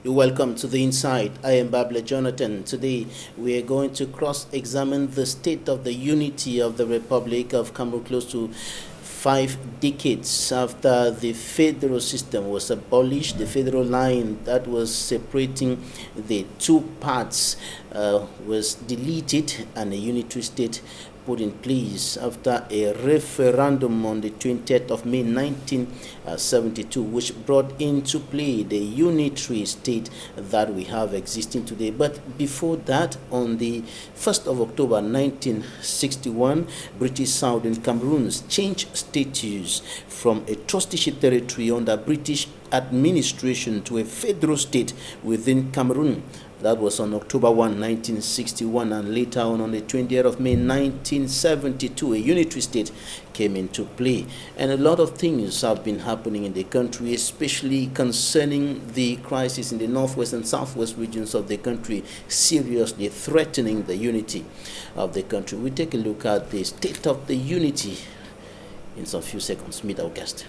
You're welcome to the Inside. I am Babla Jonathan. Today we are going to cross-examine the state of the unity of the Republic of Cameroon close to 5 decades after the federal system was abolished. The federal line that was separating the two parts was deleted, and a unitary state put in place after a referendum on the 20th of May 1972, which brought into play the unitary state that we have existing today. But before that, on the 1st of October 1961, British Southern Cameroon changed status from a trusteeship territory under British administration to a federal state within Cameroon. That was on October 1, 1961, and later on the 20th of May 1972, a unitary state came into play. And a lot of things have been happening in the country, especially concerning the crisis in the northwest and southwest regions of the country, seriously threatening the unity of the country. We take a look at the state of the unity in some few seconds. Meet our guest.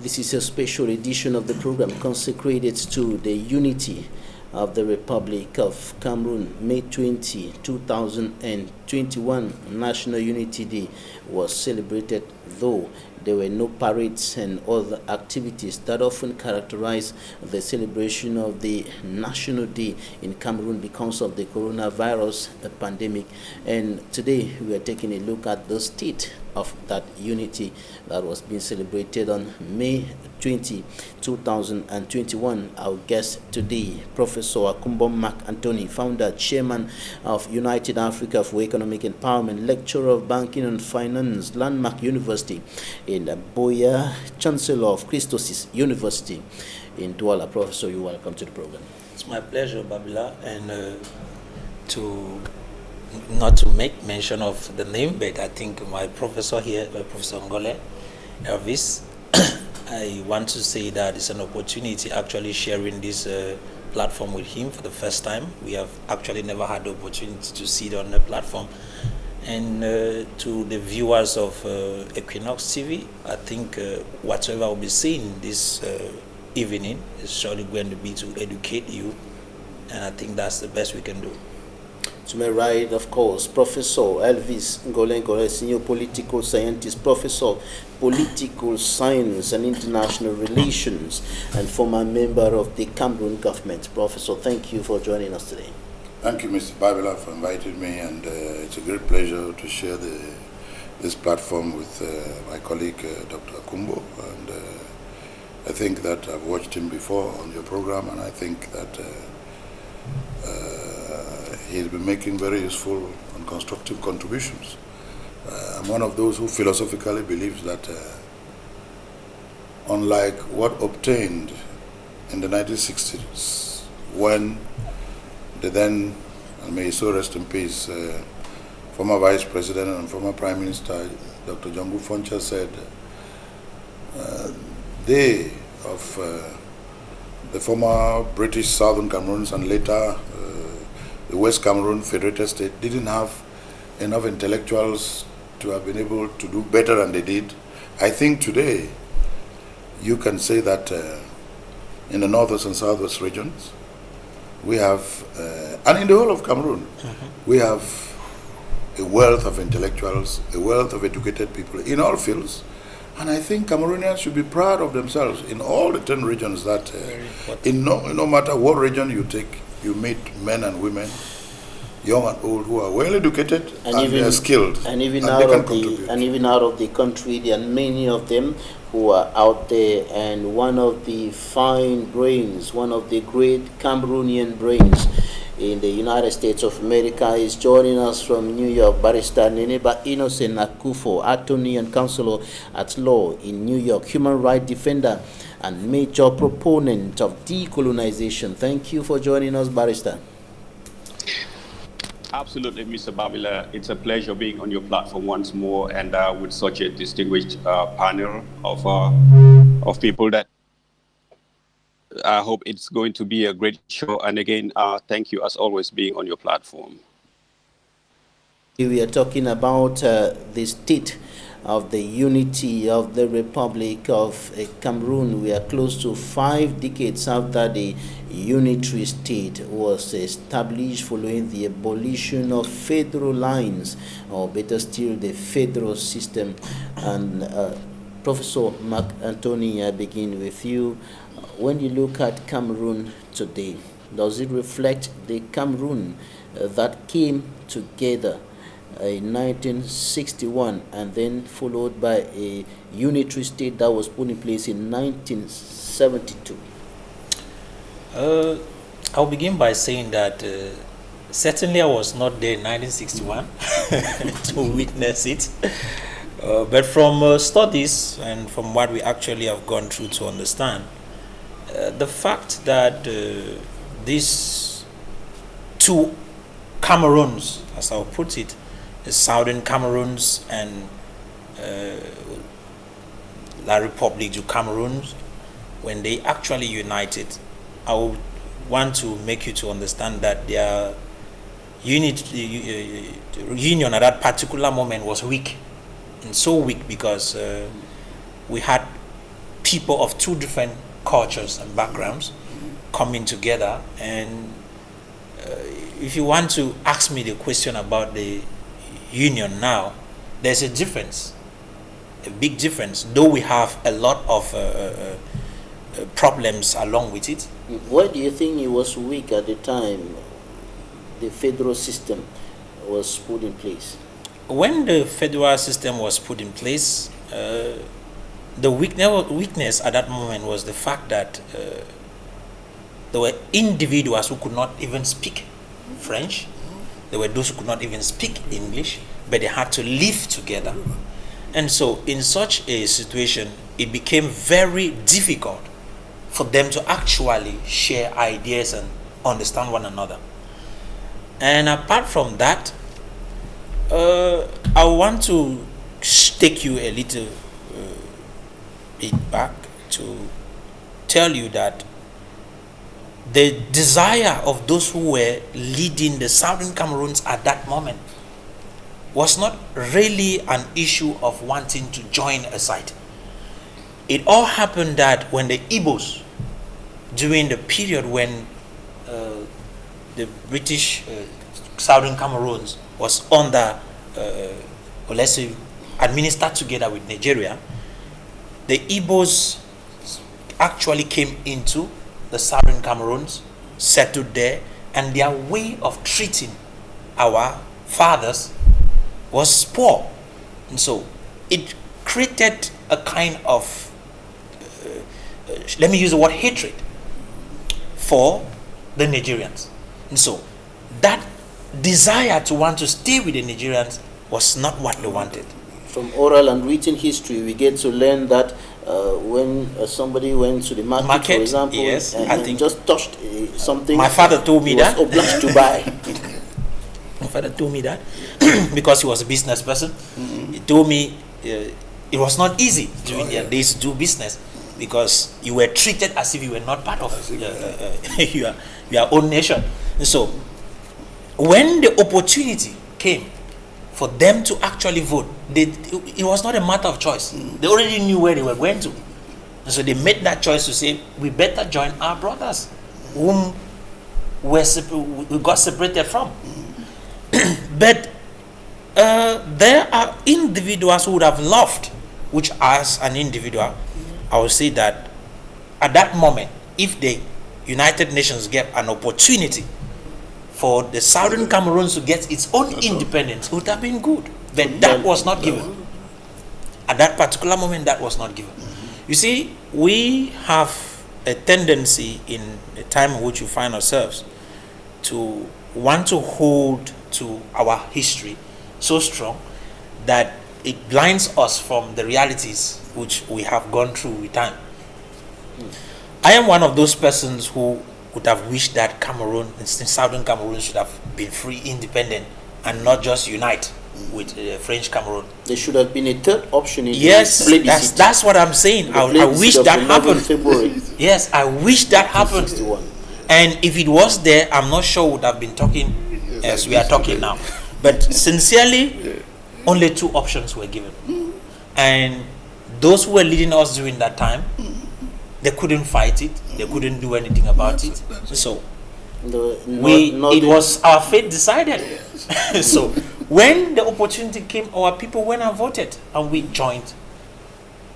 This is a special edition of the program consecrated to the unity of the Republic of Cameroon. May 20, 2021, National Unity Day was celebrated, though there were no parades and other activities that often characterize the celebration of the National Day in Cameroon because of the coronavirus pandemic. And today we are taking a look at the state of that unity that was being celebrated on May 20, 2021. Our guest today, Professor Akumbo Mark Anthony, founder, chairman of United Africa for Economic Empowerment, lecturer of Banking and Finance, Landmark University in Boya, chancellor of Christos University in Douala. Professor, you're welcome to the program. It's my pleasure, Babila, and not to make mention of the name, but I think my professor here, Professor Ngole Elvis, I want to say that it's an opportunity actually sharing this platform with him for the first time. We have actually never had the opportunity to sit on the platform. And to the viewers of Équinoxe TV, I think whatever will be seen this evening is surely going to be to educate you, and I think that's the best we can do. To my right, of course, Professor Elvis Ngole, senior political scientist, professor political science and international relations, and former member of the Cameroon government. Professor, thank you for joining us today. Thank you, Mr. Babila, for inviting me, and it's a great pleasure to share this platform with my colleague, Dr. Akumbo. And I think that I've watched him before on your program, and I think that he's been making very useful and constructive contributions. I'm one of those who philosophically believes that unlike what obtained in the 1960s, when the then, and may he so rest in peace, former Vice President and former Prime Minister, Dr. Jangu Foncha, said they of the former British Southern Cameroons and later the West Cameroon Federated State didn't have enough intellectuals to have been able to do better than they did. I think today you can say that in the northwest and southwest regions we have, and in the whole of Cameroon, we have a wealth of intellectuals, a wealth of educated people in all fields. And I think Cameroonians should be proud of themselves in all the 10 regions that, no matter what region you take, you meet men and women, young and old, who are well educated and they are skilled, and even out of the country, there are many of them who are out there. And one of the fine brains, one of the great Cameroonian brains in the United States of America is joining us from New York, Barrister Neneba Innocent Akufo, attorney and counselor at law in New York, human rights defender and major proponent of decolonization. Thank you for joining us, Barrister. Absolutely, Mr. Babila. It's a pleasure being on your platform once more, and with such a distinguished panel of people that I hope it's going to be a great show. And again, thank you as always being on your platform. We are talking about the state of the unity of the Republic of Cameroon. We are close to 5 decades after the unitary state was established following the abolition of federal lines, or better still, the federal system. And Professor Mark Anthony, I begin with you. When you look at Cameroon today, does it reflect the Cameroon that came together in 1961 and then followed by a unitary state that was put in place in 1972? I'll begin by saying that certainly I was not there in 1961 to witness it. But from studies and from what we actually have gone through to understand, the fact that these two Cameroons, as I'll put it, the Southern Cameroons and La République du Cameroon, when they actually united, I would want to make you to understand that their union at that particular moment was weak, and so weak because we had people of 2 different cultures and backgrounds coming together. And if you want to ask me the question about the union now, there's a difference, a big difference, though we have a lot of problems along with it. Why do you think it was weak at the time the federal system was put in place? When the federal system was put in place, the weakness at that moment was the fact that there were individuals who could not even speak French. There were those who could not even speak English, but they had to live together. And so in such a situation, it became very difficult for them to actually share ideas and understand one another. And apart from that, I want to take you a little bit back to tell you that the desire of those who were leading the Southern Cameroons at that moment was not really an issue of wanting to join a side. It all happened that when the Igbos, during the period when the British Southern Cameroons was under, or let's say, administered together with Nigeria, the Igbos actually came into the Southern Cameroons, settled there, and their way of treating our fathers was poor. And so it created a kind of, let me use the word hatred for the Nigerians. And so that desire to want to stay with the Nigerians was not what they wanted. From oral and written history, we get to learn that when somebody went to the market, for example, yes, and just touched something, my father told me that, was obliged to buy. My father told me that because he was a business person. He told me it was not easy during their days to do business because you were treated as if you were not part of your own nation. And so when the opportunity came for them to actually vote, it was not a matter of choice. They already knew where they were going to. And so they made that choice to say, we better join our brothers whom we got separated from. But there are individuals who would have loved, which as an individual, I would say that at that moment, if the United Nations gave an opportunity for the Southern Cameroons to get its own independence, it would have been good. But that was not given. At that particular moment, that was not given. You see, we have a tendency in the time in which we find ourselves to want to hold to our history so strong that it blinds us from the realities which we have gone through with time. I am one of those persons who would have wished that Cameroon, Southern Cameroon, should have been free, independent, and not just unite with French Cameroon. There should have been a third option in yes, that's what I'm saying. I wish that happened. February. Yes, I wish that happened. 61. And if it was there, I'm not sure we would have been talking as we are talking now. But sincerely, only two options were given. And those who were leading us during that time, they couldn't fight it. They couldn't do anything about it. So it was our fate decided. So when the opportunity came, our people went and voted, and we joined.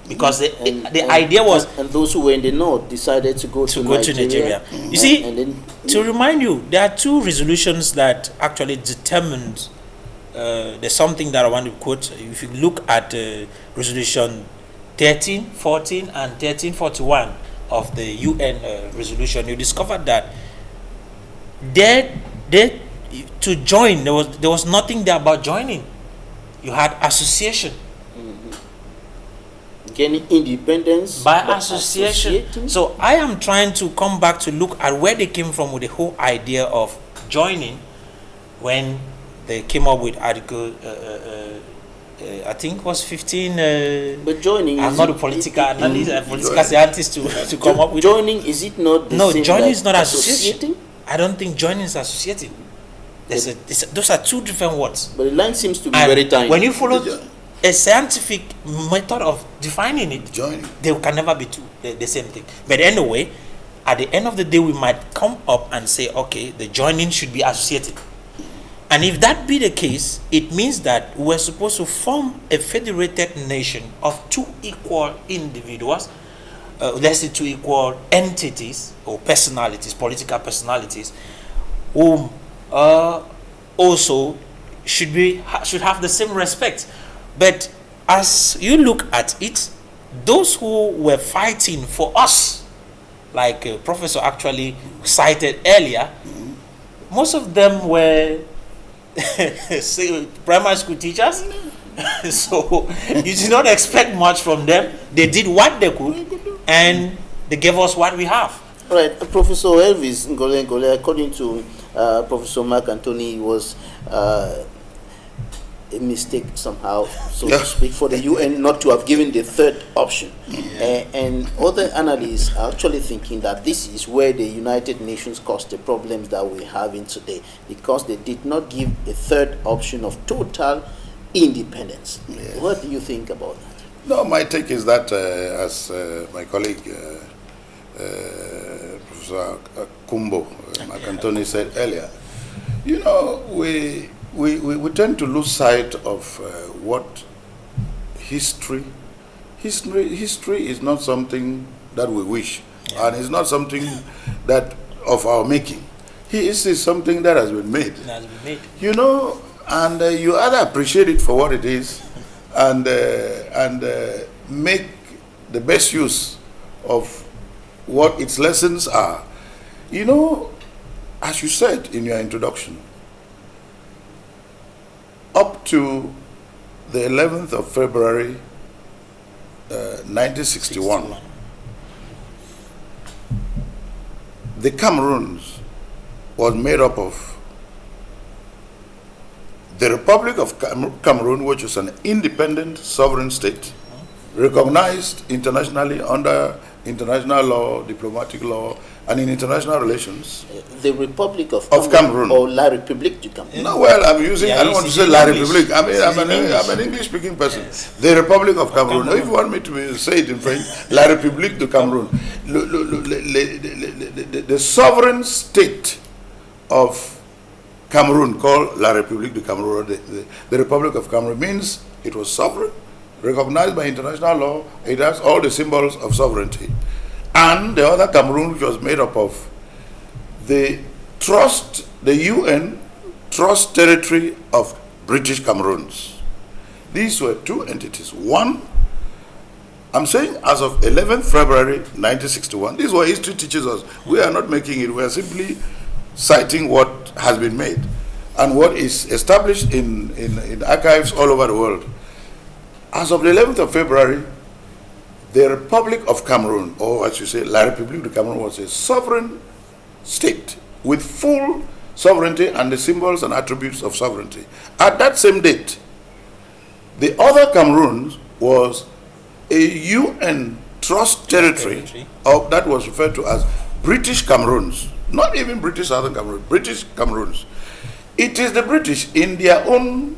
Because the idea was, and those who were in the north decided to go to Nigeria. You see, to remind you, there are two resolutions that actually determined. There's something that I want to quote. If you look at resolution 1314 and 1341 of the UN resolution, you discover that to join, there was nothing there about joining. You had association. Gaining independence by association. So I am trying to come back to look at where they came from with the whole idea of joining, when they came up with article I think it was 15. But joining, I'm not a political analyst, political scientist to come up with. Joining, is it not the same? No, joining is not associating. I don't think joining is associating. Those are two different words. But the line seems to be very tiny. When you follow a scientific method of defining it, joining, they can never be the same thing. But anyway, at the end of the day, we might come up and say, okay, the joining should be associated. And if that be the case, it means that we're supposed to form a federated nation of two equal individuals, let's say two equal entities or personalities, political personalities, whom also should have the same respect. But as you look at it, those who were fighting for us, like Professor actually cited earlier, most of them were primary school teachers. So you did not expect much from them. They did what they could, and they gave us what we have. All right, Professor Elvis Ngole, according to Professor Mark Anthony, was a mistake somehow, so to speak, for the UN not to have given the third option. And other analysts are actually thinking that this is where the United Nations caused the problems that we're having today, because they did not give a third option of total independence. What do you think about that? No, my take is that, as my colleague Professor Kumbo Macantoni said earlier, you know, we tend to lose sight of what history is not something that we wish, and it's not something that of our making. This is something that has been made. It has been made. You know, and you either appreciate it for what it is, and make the best use of what its lessons are. You know, as you said in your introduction, up to the 11th of February 1961, the Cameroons was made up of the Republic of Cameroon, which is an independent sovereign state, recognized internationally under international law, diplomatic law, and in international relations. The Republic of Cameroon, or La République du Cameroon. No, well, I'm using. I don't want to say La République. I'm an English-speaking person. Yes. The Republic of Cameroon. If you want me to say it in French, La République du Cameroon. The sovereign state of Cameroon, called La République du Cameroon, the Republic of Cameroon, means it was sovereign, recognized by international law. It has all the symbols of sovereignty. And the other Cameroon, which was made up of the UN Trust Territory of British Cameroons. These were two entities. One, I'm saying as of 11th February 1961, this is what history teaches us. We are not making it, we are simply citing what has been made and what is established in archives all over the world. As of the 11th of February, the Republic of Cameroon, or as you say, La République du Cameroon, was a sovereign state with full sovereignty and the symbols and attributes of sovereignty. At that same date, the other Cameroon was a UN trust territory that was referred to as British Cameroons, not even British Southern Cameroon, British Cameroons. It is the British, in their own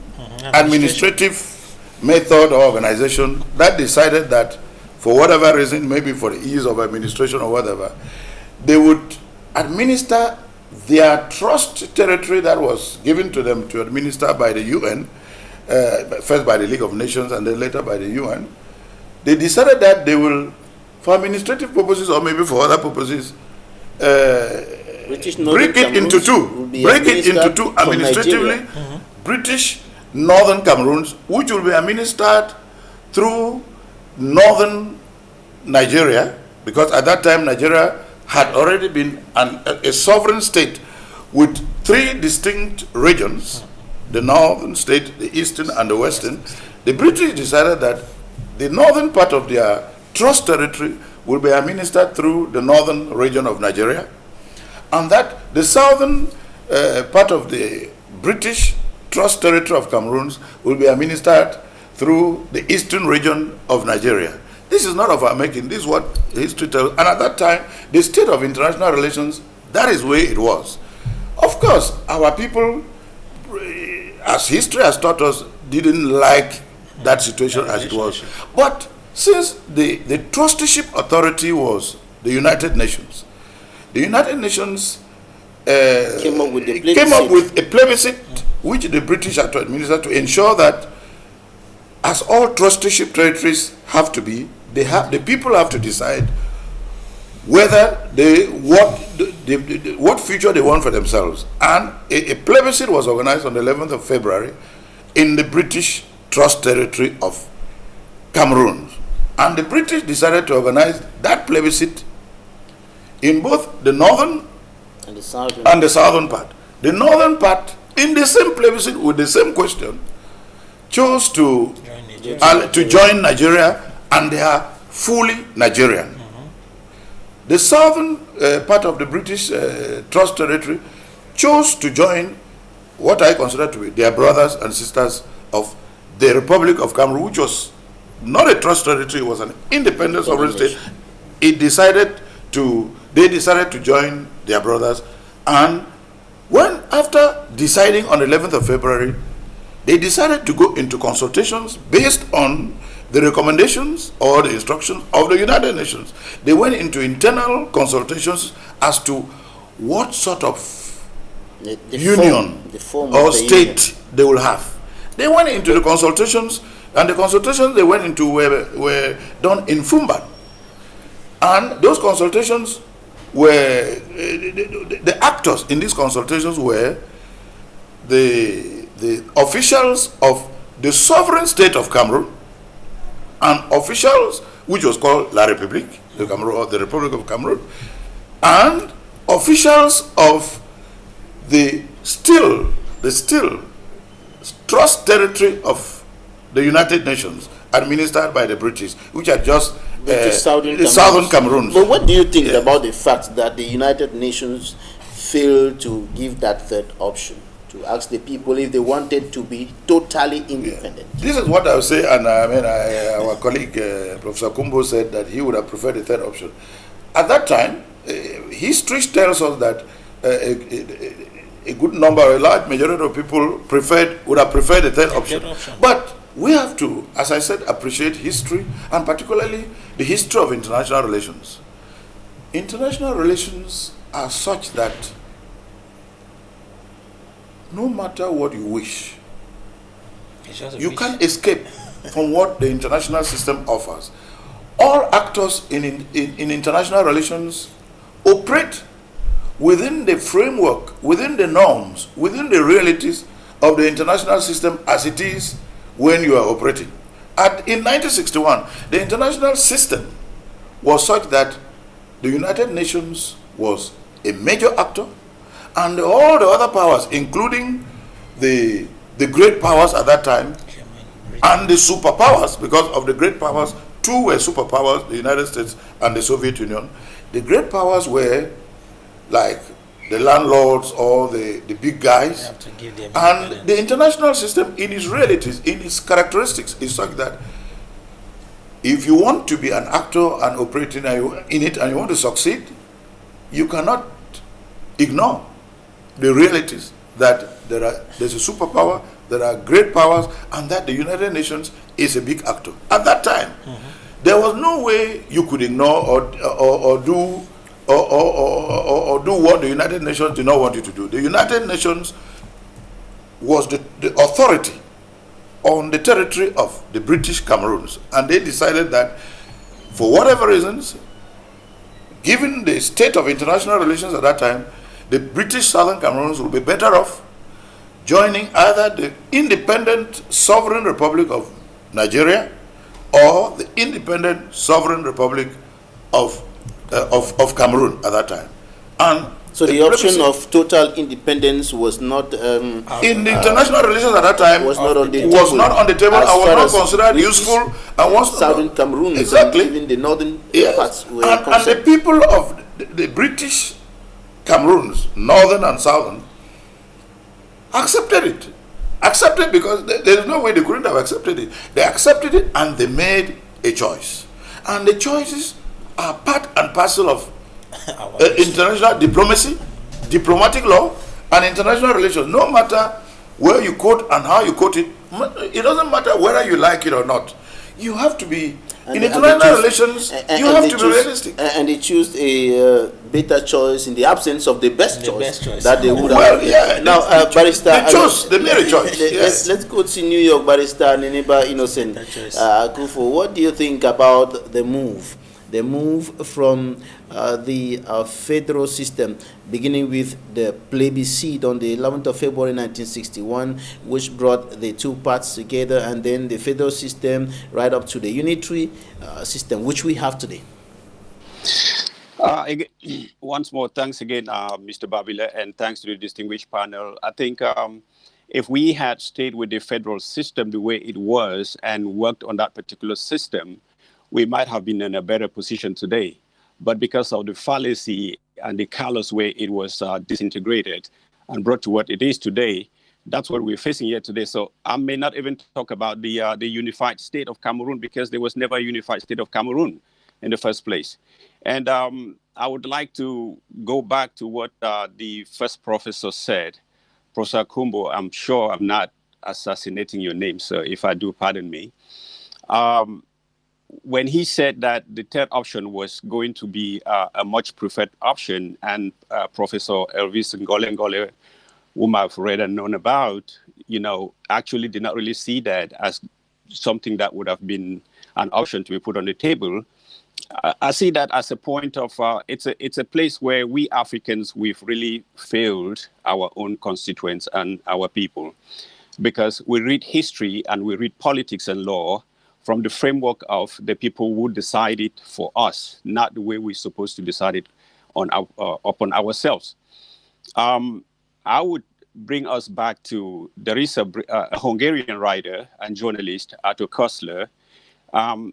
administrative method or organization, that decided that for whatever reason, maybe for the ease of administration or whatever, they would administer their trust territory that was given to them to administer by the UN, first by the League of Nations and then later by the UN. They decided that they will, for administrative purposes or maybe for other purposes, break it into two administratively. British Northern Cameroons, which will be administered through northern Nigeria, because at that time Nigeria had already been a sovereign state with three distinct regions, the northern state, the eastern and the western. The British decided that the northern part of their trust territory will be administered through the northern region of Nigeria, and that the southern part of the British trust territory of Cameroons will be administered through the eastern region of Nigeria. This is not of our making. This is what history tells. And at that time, the state of international relations, that is where it was. Of course, our people, as history has taught us, didn't like that situation as it was. But since the trusteeship authority was the United Nations, the United Nations came up with a plebiscite which the British had to administer to ensure that, as all trusteeship territories have to be, the people have to decide whether what future they want for themselves. And a plebiscite was organized on the 11th of February in the British Trust Territory of Cameroon. And the British decided to organize that plebiscite in both the northern and the southern part. The northern part, in the same plebiscite with the same question, chose to join Nigeria, and they are fully Nigerian. The southern part of the British Trust Territory chose to join what I consider to be their brothers and sisters of the Republic of Cameroon, which was not a trust territory, it was an independent sovereign state. They decided to join their brothers, and after deciding on the 11th of February, they decided to go into consultations based on the recommendations or the instructions of the United Nations. They went into internal consultations as to what sort of union or state they will have. They went into the consultations, and the consultations they went into were done in Fumban. And those consultations were, the actors in these consultations were the officials of the sovereign state of Cameroon and officials which was called La République, the Republic of Cameroon, and officials of the still trust territory of the United Nations administered by the British, which are just the southern Cameroon. But what do you think about the fact that the United Nations failed to give that third option, to ask the people if they wanted to be totally independent? Yeah. This is what I would say, and our colleague Professor Kumbo said that he would have preferred the third option. At that time, history tells us that a good number, a large majority of people would have preferred the third option. But we have to, as I said, appreciate history, and particularly the history of international relations. International relations are such that no matter what you wish, you can't escape from what the international system offers. All actors in international relations operate within the framework, within the norms, within the realities of the international system as it is when you are operating. In 1961, the international system was such that the United Nations was a major actor, and all the other powers, including the great powers at that time, and the superpowers, because of the great powers, two were superpowers, the United States and the Soviet Union. The great powers were like the landlords or the big guys. And the international system, in its realities, in its characteristics, is such that if you want to be an actor and operating in it and you want to succeed, you cannot ignore the realities that there's a superpower, there are great powers, and that the United Nations is a big actor. At that time, there was no way you could ignore or do what the United Nations did not want you to do. The United Nations was the authority on the territory of the British Cameroons, and they decided that for whatever reasons, given the state of international relations at that time, the British Southern Cameroons would be better off joining either the independent sovereign republic of Nigeria or the independent sovereign republic of Cameroon at that time. And so the option of total independence was not in the international relations at that time was not on the table, and was not considered useful, and was Southern Cameroon, exactly, even the northern parts were and the people of the British Cameroons, northern and southern, accepted because there's no way they couldn't have accepted it. They accepted it and they made a choice, and the choices are part and parcel of international diplomacy, diplomatic law, and international relations. No matter where you quote and how you quote it, it doesn't matter whether you like it or not. You have to be in international relations. You have to be realistic. And they choose a better choice in the absence of the best choice that they would well, have. yeah, Now, Barrister, they made a choice. Yes. Let's go to New York, Barrister Neneba Innocent Akufo. What do you think about the move? The move from the federal system, beginning with the plebiscite on the 11th of February 1961, which brought the two parts together, and then the federal system right up to the unitary system, which we have today. Once more, thanks again, Mr. Babila, and thanks to the distinguished panel. I think if we had stayed with the federal system the way it was and worked on that particular system, we might have been in a better position today. But because of the fallacy and the callous way it was disintegrated and brought to what it is today, that's what we're facing here today. So I may not even talk about the unified state of Cameroon, because there was never a unified state of Cameroon in the first place. And I would like to go back to what the first professor said. Professor Kumbo, I'm sure I'm not assassinating your name, sir. If I do, pardon me. When he said that the third option was going to be a much preferred option, and Professor Elvis Ngole, whom I've read and known about, actually did not really see that as something that would have been an option to be put on the table. I see that as a point of, it's a place where we Africans, we've really failed our own constituents and our people, because we read history and we read politics and law from the framework of the people who decide it for us, not the way we're supposed to decide it on upon ourselves. I would bring us back to, there is a Hungarian writer and journalist, Arthur Koestler.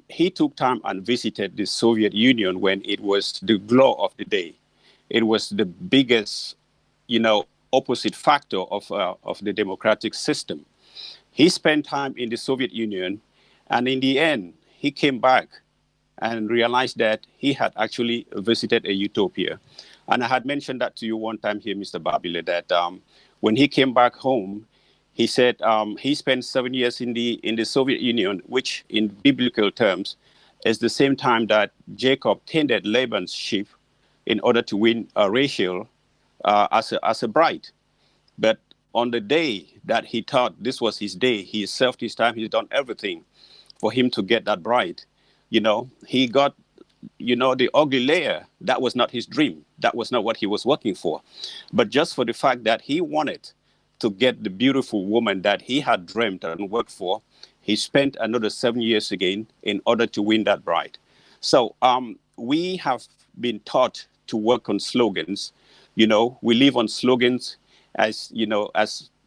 He took time and visited the Soviet Union when it was the glow of the day. It was the biggest, opposite factor of the democratic system. He spent time in the Soviet Union, and in the end, he came back and realized that he had actually visited a utopia. And I had mentioned that to you one time here, Mr. Babile, that when he came back home, he said he spent 7 years in the Soviet Union, which in biblical terms is the same time that Jacob tended Laban's sheep in order to win Rachel as a bride. But on the day that he thought this was his day, he served his time, he's done everything for him to get that bride. He got, the ugly layer. That was not his dream. That was not what he was working for. But just for the fact that he wanted to get the beautiful woman that he had dreamt and worked for, he spent another 7 years again in order to win that bride. So we have been taught to work on slogans. We live on slogans as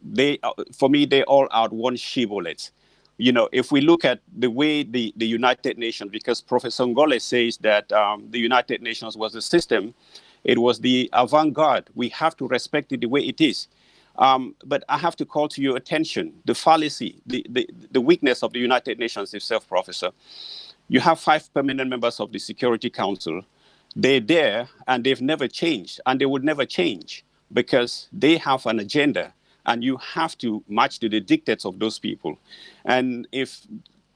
they, for me, they all out one shibboleth. If we look at the way the United Nations, because Professor Ngole says that the United Nations was a system, it was the avant-garde. We have to respect it the way it is. But I have to call to your attention the fallacy, the weakness of the United Nations itself, Professor. You have 5 permanent members of the Security Council. They're there and they've never changed, and they would never change, because they have an agenda. and you have to march to the dictates of those people. And if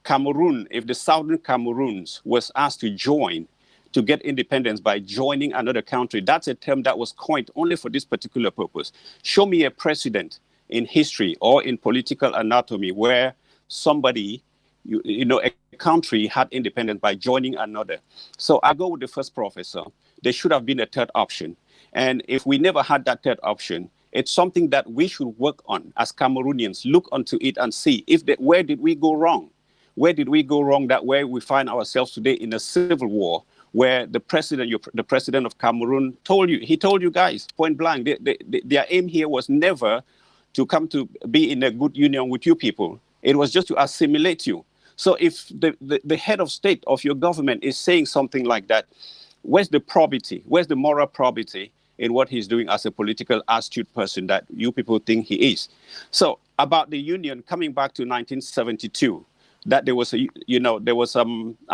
Cameroon, if the Southern Cameroons was asked to join, to get independence by joining another country, that's a term that was coined only for this particular purpose. Show me a precedent in history or in political anatomy where somebody, a country had independence by joining another. So I go with the first professor. There should have been a third option. And if we never had that third option, it's something that we should work on as Cameroonians, look onto it and see where did we go wrong? Where did we go wrong that way we find ourselves today in a civil war where the president of Cameroon told you guys point blank, their aim here was never to come to be in a good union with you people. It was just to assimilate you. So if the head of state of your government is saying something like that, where's the probity? Where's the moral probity in what he's doing as a political astute person that you people think he is? So about the union, coming back to 1972, that there was I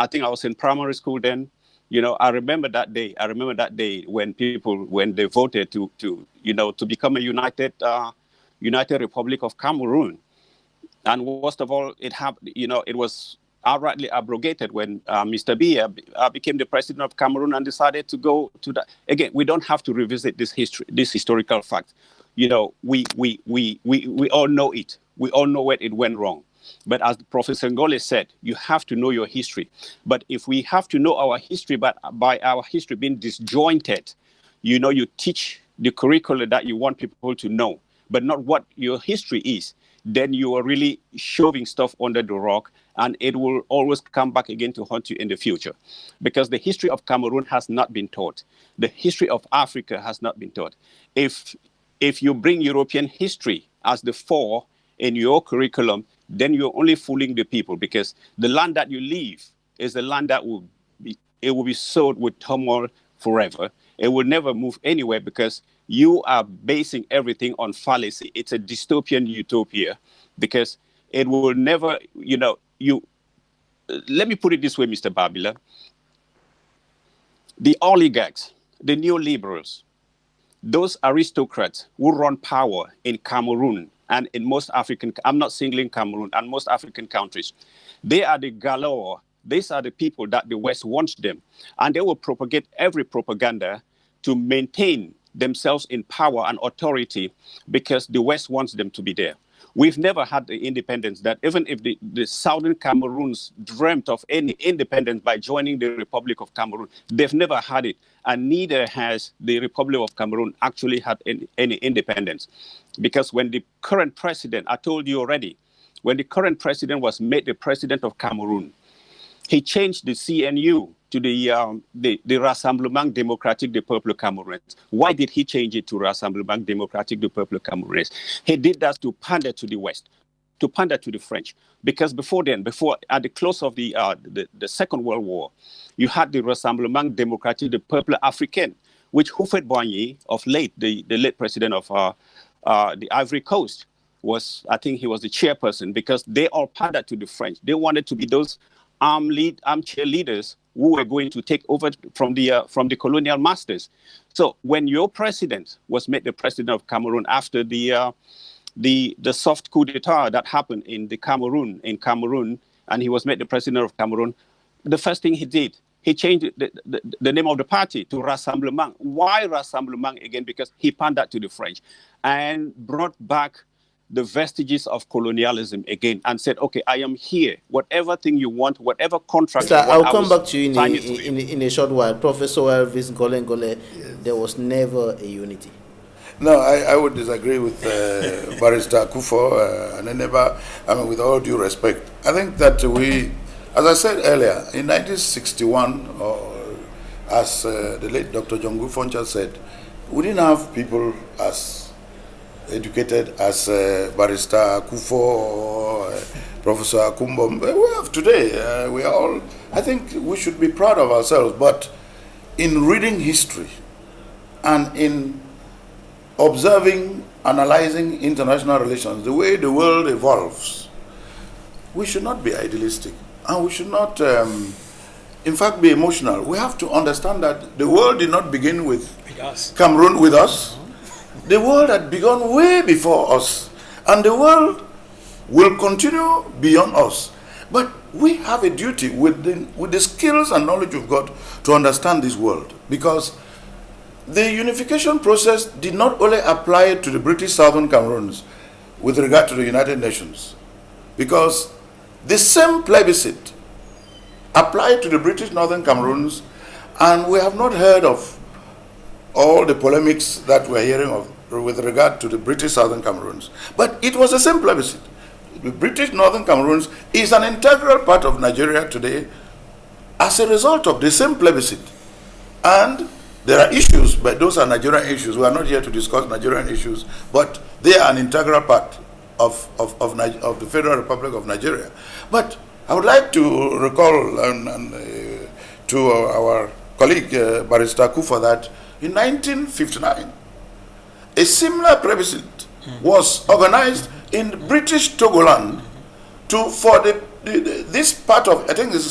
think I was in primary school then. I remember that day. I remember that day when they voted to become a united Republic of Cameroon. And worst of all, it was outrightly abrogated when Mr. Biya became the president of Cameroon and decided to go to that. Again, we don't have to revisit this historical fact. We all know it. We all know where it went wrong. But as Professor Ngole said, you have to know your history. But if we have to know our history, but by our history being disjointed, you teach the curriculum that you want people to know, but not what your history is, then you are really shoving stuff under the rock, and it will always come back again to haunt you in the future. Because the history of Cameroon has not been taught. The history of Africa has not been taught. If you bring European history as the fore in your curriculum, then you're only fooling the people, because the land that you leave is the land that will be sown with turmoil forever. It will never move anywhere because you are basing everything on fallacy. It's a dystopian utopia because it will never, let me put it this way, Mr. Babila. The oligarchs, the neoliberals, those aristocrats who run power in Cameroon and in most African, I'm not singling Cameroon, and most African countries, they are the galore. These are the people that the West wants them. And they will propagate every propaganda to maintain themselves in power and authority because the West wants them to be there. We've never had the independence that even if the Southern Cameroons dreamt of any independence by joining the Republic of Cameroon, they've never had it. And neither has the Republic of Cameroon actually had any independence. Because when the current president, I told you already, when the current president was made the president of Cameroon, he changed the CNU to the Rassemblement Démocratique du Peuple Camerounais. Why did he change it to Rassemblement Démocratique du Peuple Camerounais? He did that to pander to the West, to pander to the French. Because before at the close of the Second World War, you had the Rassemblement Démocratique du Peuple Africain, which Houphouët-Boigny, of late, the late president of the Ivory Coast, I think he was the chairperson, because they all pandered to the French. They wanted to be those armchair leaders who were going to take over from the colonial masters. So when your president was made the president of Cameroon after the soft coup d'etat that happened in Cameroon, and he was made the president of Cameroon, the first thing he did, he changed the name of the party to Rassemblement. Why Rassemblement again? Because he pandered to the French and brought back the vestiges of colonialism again and said, okay, I am here. Whatever thing you want, whatever contract you want, I'll come back to you in a short while. Professor Elvis Ngole, there was never a unity. No, I would disagree with Barrister Akufo, and with all due respect. I think that as I said earlier, in 1961, as the late Dr. Jongu Foncha said, we didn't have people as educated as Barrister Akufo or Professor Akumbo. We have today. We are all, I think we should be proud of ourselves, but in reading history and in observing, analyzing international relations, the way the world evolves, we should not be idealistic, and we should not, in fact, be emotional. We have to understand that the world did not begin with Cameroon with us. The world had begun way before us, and the world will continue beyond us. But we have a duty with the skills and knowledge we've got to understand this world, because the unification process did not only apply to the British Southern Cameroons with regard to the United Nations, because the same plebiscite applied to the British Northern Cameroons, and we have not heard of all the polemics that we're hearing of with regard to the British Southern Cameroons. But it was the same plebiscite. The British Northern Cameroons is an integral part of Nigeria today as a result of the same plebiscite. And there are issues, but those are Nigerian issues. We are not here to discuss Nigerian issues, but they are an integral part of the Federal Republic of Nigeria. But I would like to recall to our colleague Barrister Kufa that in 1959, a similar plebiscite was organized in British Togoland for this part of, I think it's the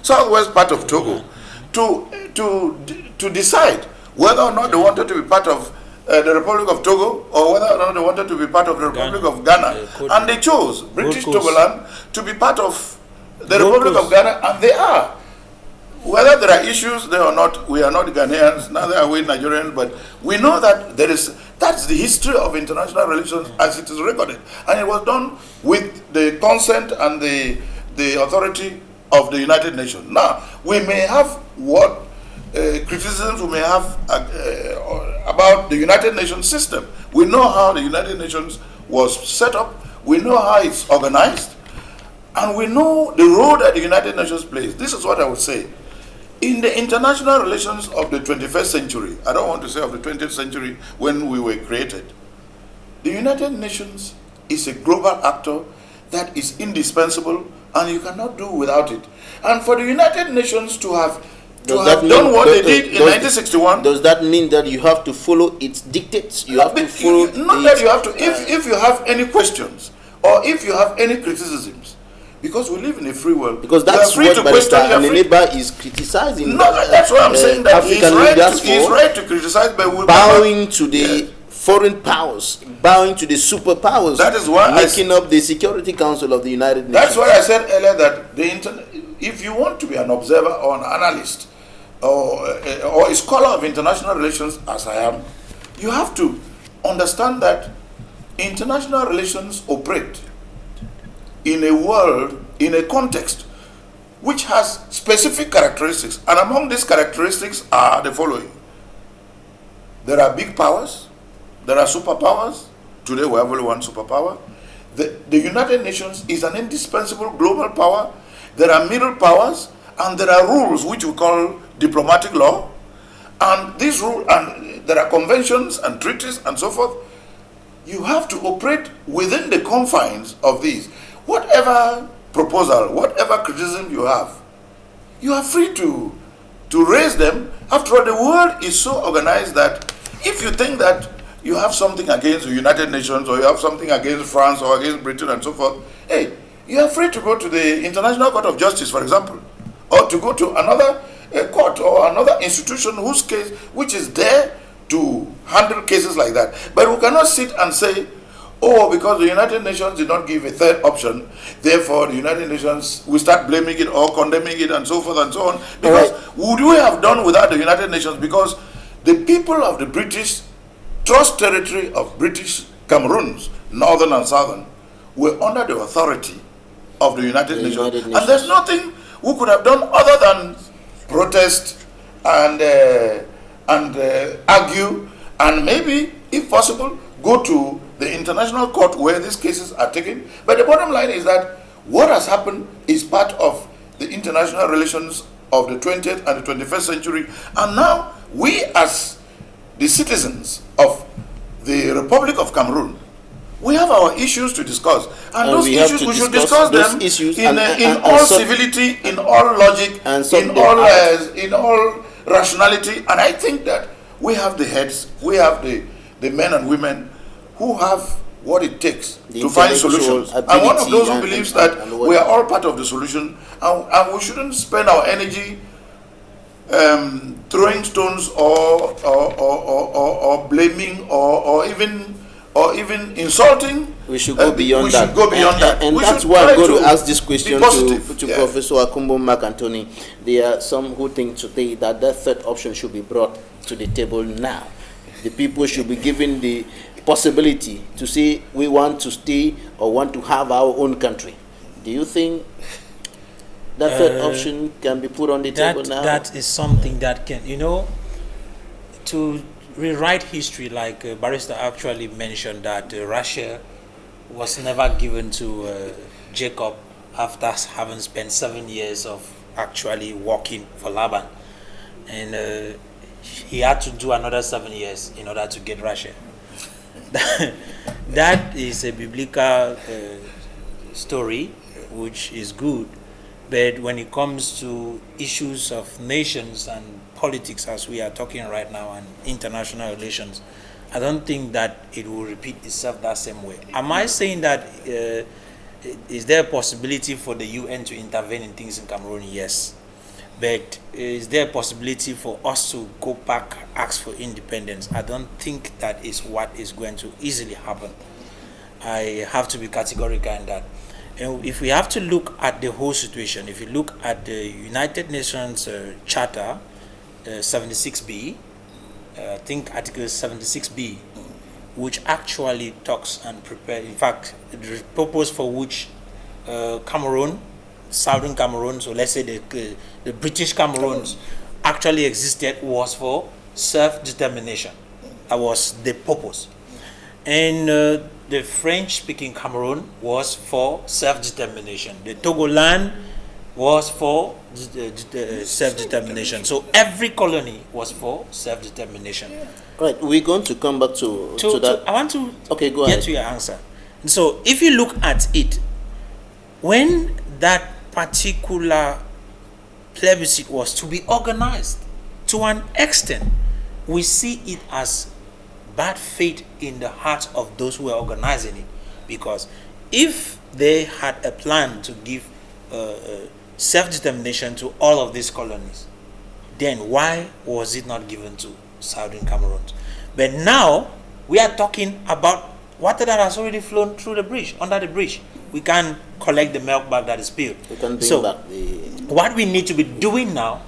southwest part of Togo, to decide whether or not they wanted to be part of the Republic of Togo, or whether or not they wanted to be part of the Republic of Ghana. And they chose British Togoland to be part of the Republic of Ghana, and they are. Whether there are issues there or not, we are not Ghanaians, neither are we Nigerians, but we know that that's the history of international relations as it is recorded. And it was done with the consent and the authority of the United Nations. Now, we may have what criticisms we may have about the United Nations system. We know how the United Nations was set up, we know how it's organized, and we know the role that the United Nations plays. This is what I would say. In the international relations of the 21st century, I don't want to say of the 20th century when we were created, the United Nations is a global actor that is indispensable, and you cannot do without it. And for the United Nations to have done what they did in 1961. Does that mean that you have to follow its dictates? You have to follow. Not that you have to. If you have any questions or if you have any criticisms, because we live in a free world. Because that's what Barrister Aneneba is criticizing. No, that's what I'm saying. That he's right to criticize, but bowing to the foreign powers, bowing to the superpowers. That is why making up the Security Council of the United Nations. That's why I said earlier that if you want to be an observer or an analyst or a scholar of international relations, as I am, you have to understand that international relations operate in a world, in a context which has specific characteristics, and among these characteristics are the following. There are big powers, there are superpowers. Today we have only one superpower. The United Nations is an indispensable global power. There are middle powers, and there are rules which we call diplomatic law, and these rules, and there are conventions and treaties and so forth. You have to operate within the confines of these. Whatever proposal, whatever criticism you are free to raise them. After all, the world is so organized that if you think that you have something against the United Nations, or you have something against France or against Britain and so forth, hey, you are free to go to the International Court of Justice, for example, or to go to another court or another institution which is there to handle cases like that. But we cannot sit and say, oh, because the United Nations did not give a third option, therefore the United Nations, we start blaming it or condemning it and so forth and so on. Because would we have done without the United Nations? Because the people of the British Trust Territory of British Cameroons, Northern and Southern, were under the authority of the United Nations. And there's nothing we could have done other than protest and argue, and maybe, if possible, go to the international court where these cases are taken. But the bottom line is that what has happened is part of the international relations of the 20th and the 21st century. And now we, as the citizens of the Republic of Cameroon, we have our issues to discuss. And those issues, we should discuss them in all civility, in all logic, in all rationality. And I think that we have the heads, we have the men and women who have what it takes to find solutions. I'm one of those who believes that we are all part of the solution, and we shouldn't spend our energy throwing stones or blaming or even insulting. We should go beyond that. We should go beyond that. And we that's should why I'm try going to ask this question to yeah. Professor Akumbo Makantoni. There are some who think today that that third option should be brought to the table now. The people should be given the possibility to say we want to stay or want to have our own country. Do you think that third option can be put on the table now? That is something that can, to rewrite history, like Barrister actually mentioned that Russia was never given to Jacob after having spent 7 years of actually working for Laban. And he had to do another 7 years in order to get Russia. That is a biblical story, which is good. But when it comes to issues of nations and politics, as we are talking right now, and international relations, I don't think that it will repeat itself that same way. Am I saying that is there a possibility for the UN to intervene in things in Cameroon? Yes. But is there a possibility for us to go back, ask for independence? I don't think that is what is going to easily happen. I have to be categorical in that. And if we have to look at the whole situation, if you look at the United Nations Charter 76B, I think Article 76B, which actually talks and prepares, in fact, the purpose for which Cameroon, Southern Cameroon, so let's say the British Cameroons actually existed, was for self-determination. That was the purpose. And the French-speaking Cameroon was for self-determination. The Togoland was for self-determination. So every colony was for self-determination. Right, we're going to come back to that. I want to go get ahead. to your answer. So if you look at it, when that particular plebiscite was to be organized, to an extent, we see it as bad faith in the hearts of those who were organizing it. Because if they had a plan to give self-determination to all of these colonies, then why was it not given to Southern Cameroon? But now we are talking about water that has already flown through the bridge, under the bridge. We can collect the milk back that is spilled. We can bring back the... What we need to be doing now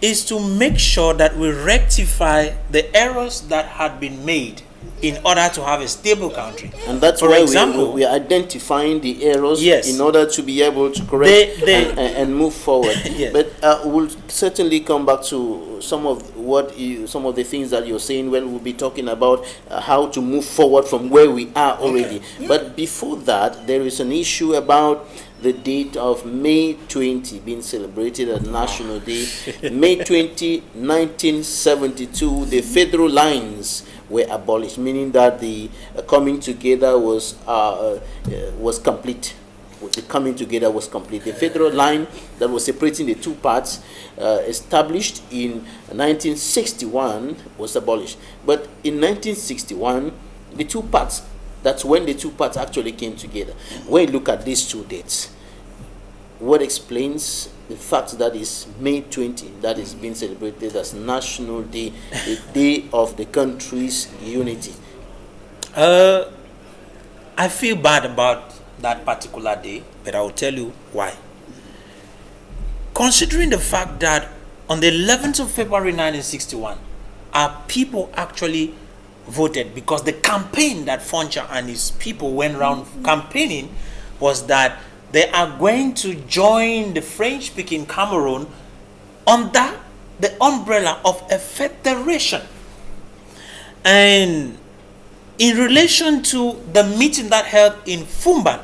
is to make sure that we rectify the errors that had been made in order to have a stable country. And that's For why example, we are identifying the errors, yes, in order to be able to correct and move forward. Yes. But we'll certainly come back to some of the things that you're saying when we'll be talking about how to move forward from where we are already. Okay. Yeah. But before that, there is an issue about the date of May 20 being celebrated as National Day. May 20, 1972, the federal lines were abolished, meaning that the coming together was complete. The coming together was complete. The federal line that was separating the two parts, established in 1961, was abolished. But in 1961, the two parts, that's when the two parts actually came together. When you look at these two dates, what explains the fact that is May 20 that is being celebrated as National Day, the day of the country's unity? I feel bad about that particular day, but I will tell you why. Considering the fact that on the 11th of February 1961, our people actually voted, because the campaign that Foncha and his people went around campaigning was that they are going to join the French-speaking Cameroon under the umbrella of a federation. And in relation to the meeting that held in Fumban,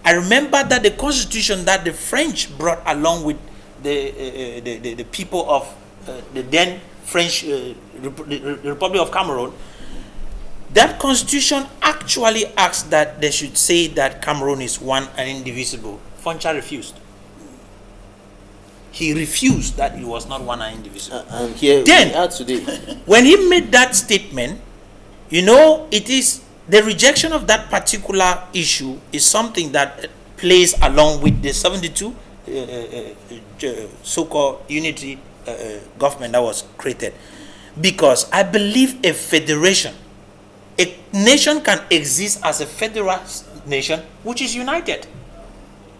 I remember that the constitution that the French brought along with the people of the then French Republic of Cameroon, that constitution actually asks that they should say that Cameroon is one and indivisible. Foncha refused. He refused that it was not one and indivisible. And here then, we are today. When he made that statement, it is the rejection of that particular issue is something that plays along with the 72 so-called unity government that was created, because I believe a federation, a nation can exist as a federal nation which is united.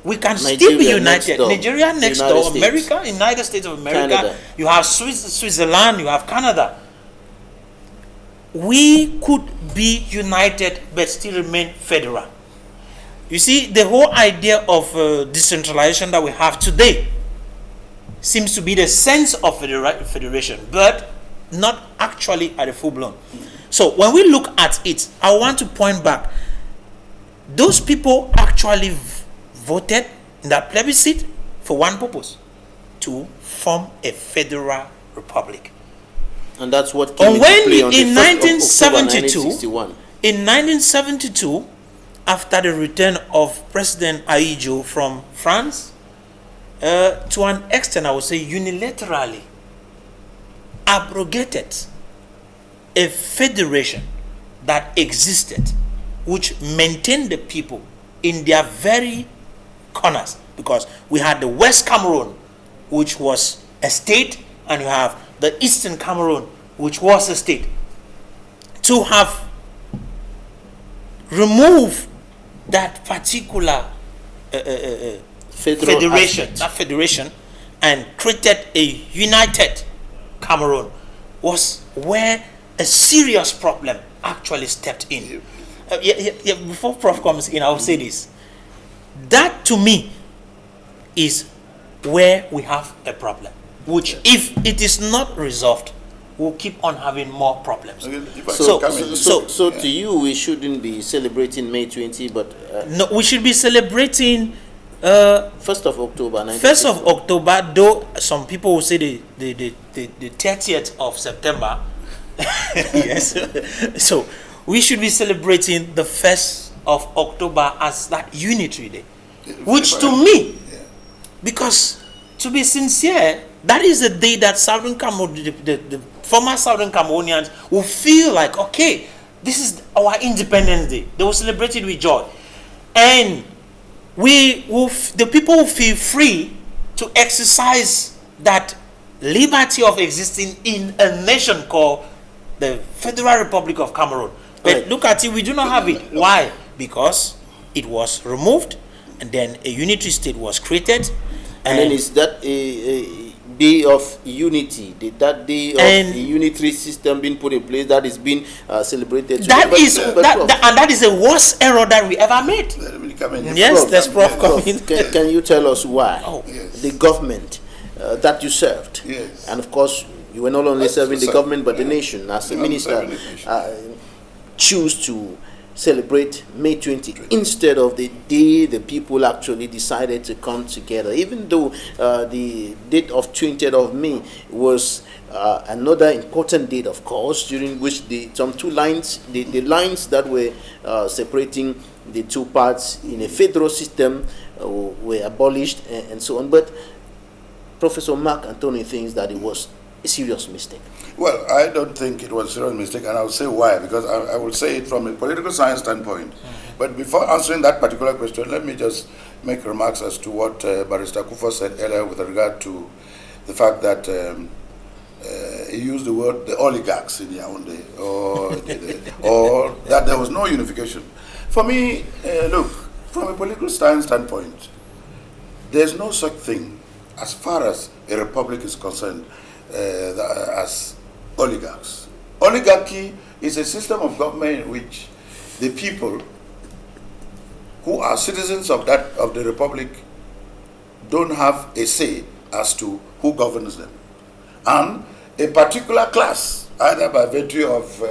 We can still be united. Nigeria next door, America, United States of America, Canada. You have Switzerland, you have Canada. We could be united but still remain federal. You see, the whole idea of decentralization that we have today seems to be the sense of federation, but not actually at a full-blown. So when we look at it, I want to point back. Those people actually voted in that plebiscite for one purpose: to form a federal republic. And that's what came into play on in the 1972, in 1972, after the return of President Ahidjo from France, to an extent, I would say unilaterally abrogated a federation that existed, which maintained the people in their very corners, because we had the West Cameroon, which was a state, and you have the Eastern Cameroon, which was a state. To have removed that particular federation and created a united Cameroon was where a serious problem actually stepped in. Before Prof comes in, I'll say this. That to me is where we have a problem, which if it is not resolved, we'll keep on having more problems. So to you, we shouldn't be celebrating May 20, but no, we should be celebrating 1st of October. 1st of October, though some people will say the 30th of September. Yes. So we should be celebrating the 1st of October as that unitary day, which to me, because to be sincere, that is the day that Southern Cameroon, the former Southern Cameroonians will feel like, okay, this is our Independence Day. They will celebrate it with joy. And the people will feel free to exercise that liberty of existing in a nation called the Federal Republic of Cameroon. But look at it, we do not have it. Why? Because it was removed, and then a unitary state was created. And then is that a day of unity? That day of the unitary system being put in place, that is being celebrated today? That is the worst error that we ever made. Yes, that's Prof coming. Can you tell us why the government that you served, and of course you were not only serving the government but the nation as a minister, choose to celebrate May 20 instead of the day the people actually decided to come together, even though the date of 20th of May was another important date, of course, during which some two lines, the lines that were separating the two parts in a federal system were abolished and so on. But Professor Mark Anthony thinks that it was a serious mistake. Well, I don't think it was a serious mistake, and I'll say why, because I will say it from a political science standpoint. But before answering that particular question, let me just make remarks as to what Barrister Kufa said earlier with regard to the fact that he used the word the oligarchs in Yaoundé, or that there was no unification. For me, look, from a political science standpoint, there's no such thing as far as a republic is concerned as oligarchs. Oligarchy is a system of government in which the people who are citizens of the republic don't have a say as to who governs them. And a particular class, either by virtue of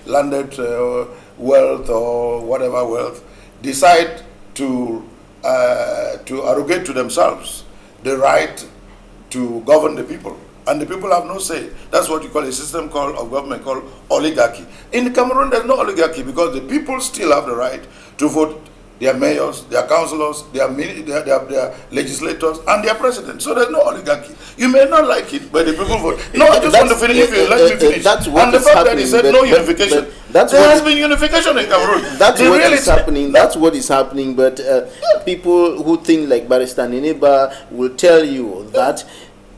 landed wealth or whatever wealth, decide to arrogate to themselves the right to govern the people. And the people have no say. That's what you call a system of government called oligarchy. In Cameroon, there's no oligarchy because the people still have the right to vote their mayors, their councillors, their legislators, and their president. So there's no oligarchy. You may not like it, but the people vote. No, I just want to finish. If you let me finish. That's what and the fact that he said no unification. There has been unification in Cameroon. That's what is happening. That's what is happening. But people who think like Barrister Nineba will tell you that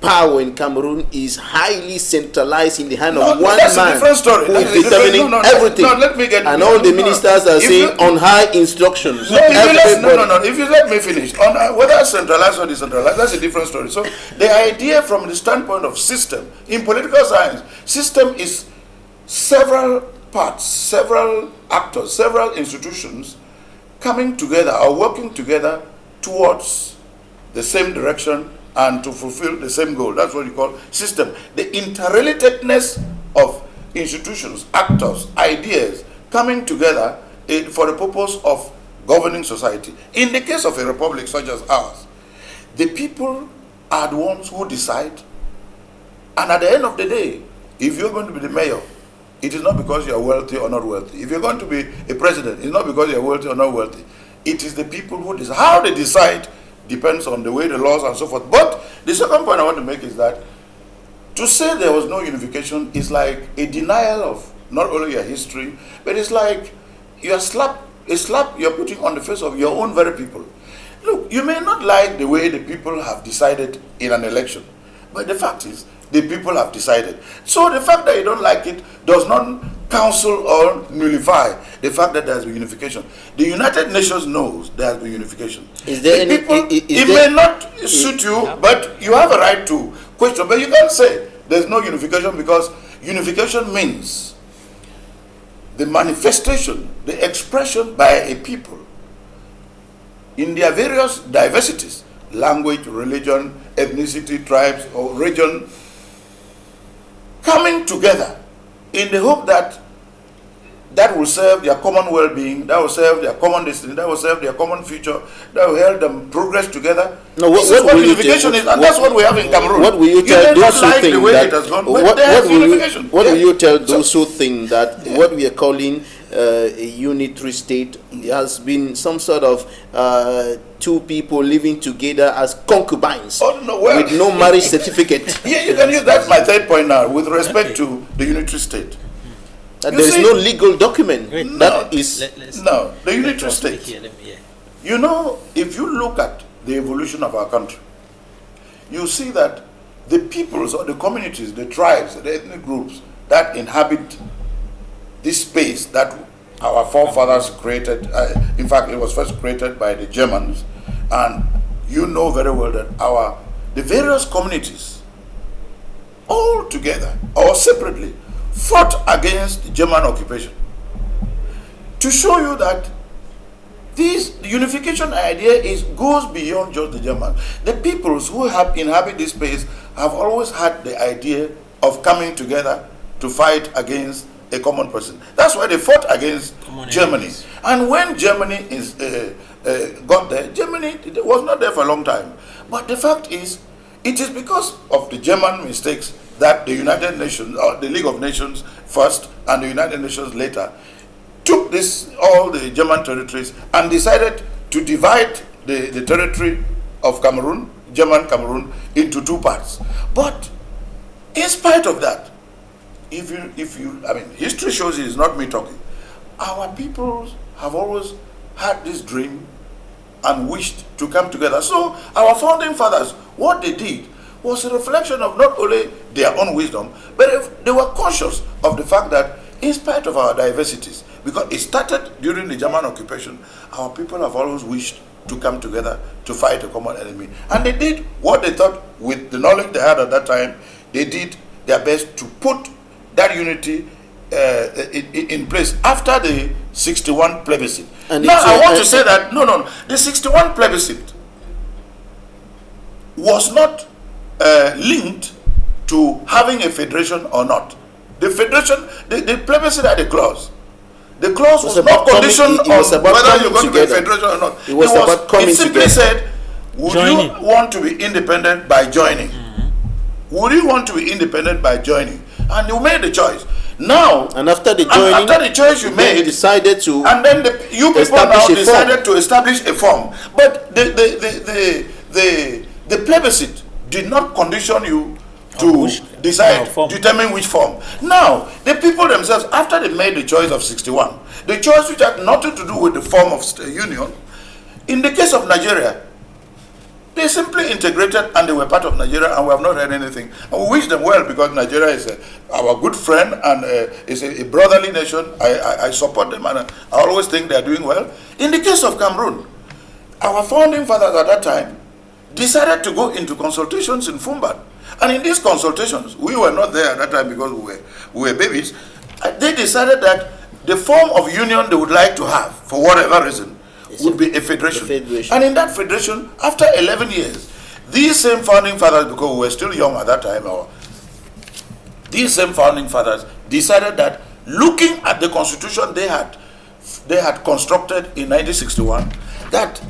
power in Cameroon is highly centralized in the hand of one that's man a different story. who That's is determining everything. No, let me get and all the ministers are saying on high instructions. No, if you let me finish. On whether centralized or decentralized, that's a different story. So the idea from the standpoint of system, in political science, system is several parts, several actors, several institutions coming together or working together towards the same direction and to fulfill the same goal. That's what you call system. The interrelatedness of institutions, actors, ideas coming together for the purpose of governing society. In the case of a republic such as ours, the people are the ones who decide, and at the end of the day, if you're going to be the mayor, it is not because you are wealthy or not wealthy. If you're going to be a president, it's not because you are wealthy or not wealthy. It is the people who decide. How they decide depends on the way the laws and so forth. But the second point I want to make is that to say there was no unification is like a denial of not only your history, but it's like a slap you're putting on the face of your own very people. Look, you may not like the way the people have decided in an election, but the fact is, the people have decided. So the fact that you don't like it does not counsel or nullify the fact that there has been unification. The United Nations knows there has been unification. Is there any people, it may not suit you, but you have a right to question. But you can't say there's no unification, because unification means the manifestation, the expression by a people in their various diversities, language, religion, ethnicity, tribes, or region, coming together in the hope that that will serve their common well-being, that will serve their common destiny, that will serve their common future, that will help them progress together. No, this is what unification is, and that's what we have in Cameroon. What will you tell those who think that? What will you tell those who think that what we are calling a unitary state has been some sort of two people living together as concubines with no marriage certificate? Yeah, you can use that's my third point now with respect to the unitary state. There is no legal document that is the unitary state. You know, if you look at the evolution of our country, you see that the peoples or the communities, the tribes, the ethnic groups that inhabit this space that our forefathers created, in fact, it was first created by the Germans, and you know very well that the various communities, all together or separately, fought against German occupation. To show you that the unification idea goes beyond just the Germans. The peoples who have inhabit this space have always had the idea of coming together to fight against a common person. That's why they fought against Germany. And when Germany got there, Germany was not there for a long time. But the fact is, it is because of the German mistakes that the United Nations, or the League of Nations first, and the United Nations later, took all the German territories and decided to divide the territory of Cameroon, German Cameroon, into two parts. But in spite of that, history shows it is not me talking. Our peoples have always had this dream and wished to come together. So our founding fathers, what they did was a reflection of not only their own wisdom, but they were conscious of the fact that in spite of our diversities, because it started during the German occupation, our people have always wished to come together to fight a common enemy. And they did what they thought with the knowledge they had at that time. They did their best to put that unity in place after the 61 plebiscite. And now I want to say that, the 61 plebiscite was not linked to having a federation or not. The federation, the plebiscite had a clause. The clause was not conditioned on whether you're going to be a federation or not. It simply said, would you want to be independent by joining? Would you want to be independent by joining? And you made the choice. Now, and after the choice you made, decided to, and then you people now decided to establish a form. But the plebiscite did not condition you to determine which form. Now, the people themselves, after they made the choice of 61, the choice which had nothing to do with the form of union, in the case of Nigeria, They simply integrated and they were part of Nigeria, and we have not heard anything. And we wish them well, because Nigeria is our good friend and is a brotherly nation. I support them, and I always think they are doing well. In the case of Cameroon, our founding fathers at that time decided to go into consultations in Fumban. And in these consultations, we were not there at that time because we were babies. They decided that the form of union they would like to have, for whatever reason, would be a federation. And in that federation, after 11 years, these same founding fathers, because we were still young at that time, these same founding fathers decided that, looking at the constitution they had constructed in 1961, that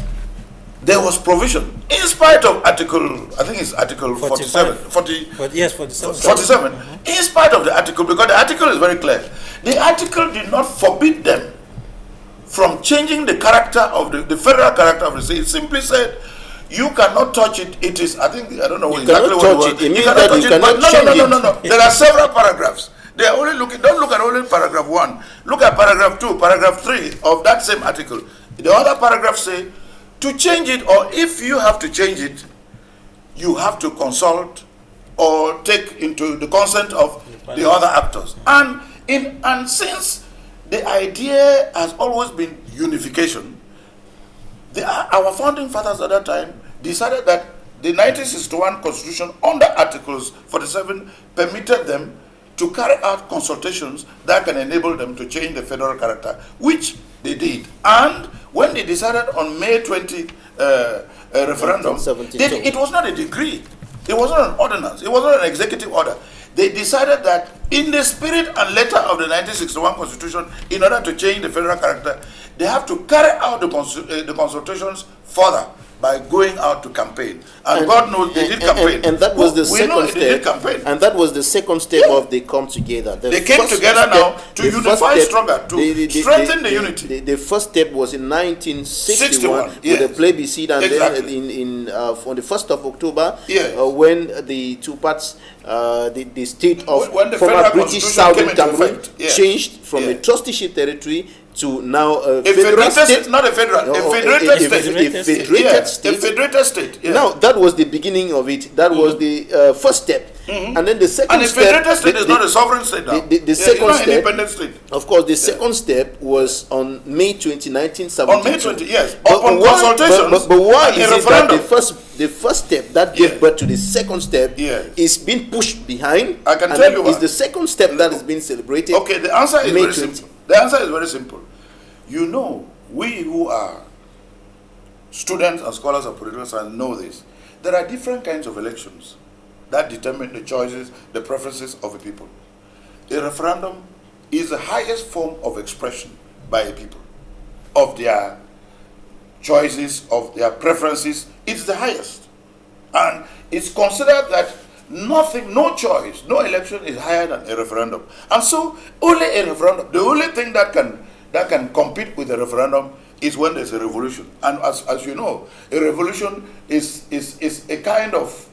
there was provision, in spite of Article 47. In spite of the article, because the article is very clear. The article did not forbid them from changing the character of the federal character of the state. It simply said, you cannot touch it. It is, I don't know exactly what it was. You cannot touch it. But no. There are several paragraphs. They are only looking, don't look at only paragraph 1. Look at paragraph 2, paragraph 3 of that same article. The other paragraphs say, to change it, or if you have to change it, you have to consult or take into the consent of the other actors. And since the idea has always been unification, our founding fathers at that time decided that the 1961 Constitution, under Articles 47, permitted them to carry out consultations that can enable them to change the federal character, which they did. And when they decided on May 20 referendum, it was not a decree, it was not an ordinance, it was not an executive order. They decided that in the spirit and letter of the 1961 Constitution, in order to change the federal character, they have to carry out the consultations further by going out to campaign. And God knows they did campaign. And that was the second step. And that was the second step of they come together. They came together now to unify stronger, to strengthen the unity. The first step was in 1961 with the plebiscite, and then on the 1st of October, when the two parts, the state of former British Southern Cameroon changed from a trusteeship territory to now a federal state, not a federal, a federated state. A federated state. Now that was the beginning of it. That was the first step. And then the second step. And a federated state is not a sovereign state now. The second step, independent state. Of course, the second step was on May 20, 1972. On May 20, yes. Upon consultations. But why is it that the first step that gave birth to the second step is being pushed behind? I can tell you why. It's the second step that is being celebrated. Okay, the answer is very simple. The answer is very simple. You know, we who are students and scholars of political science know this. There are different kinds of elections that determine the choices, the preferences of a people. A referendum is the highest form of expression by a people of their choices, of their preferences. It's the highest. And it's considered that no choice, no election is higher than a referendum. And so only a referendum, the only thing that can compete with a referendum is when there's a revolution. And as you know, a revolution is a kind of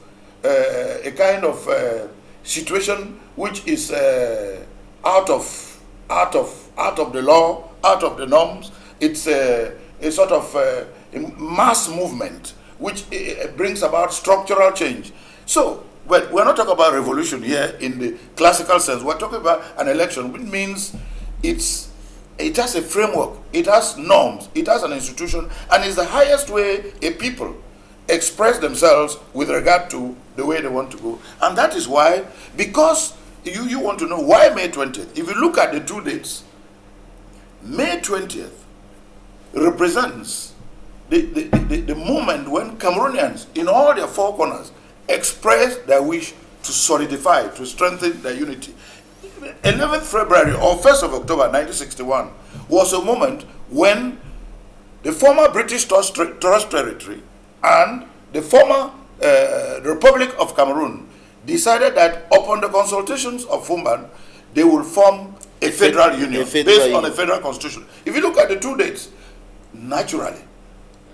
situation which is out of the law, out of the norms. It's a sort of a mass movement which brings about structural change. So, but we're not talking about revolution here in the classical sense. We're talking about an election, which means it has a framework, it has norms, it has an institution, and it's the highest way a people express themselves with regard to the way they want to go. And that is why, because you want to know why May 20th. If you look at the two dates, May 20th represents the moment when Cameroonians in all their four corners express their wish to solidify, to strengthen their unity. 11th February or 1st of October 1961 was a moment when the former British Trust Territory and the former Republic of Cameroon decided that upon the consultations of Fumban, they will form a federal union based on a federal constitution. If you look at the two dates, naturally,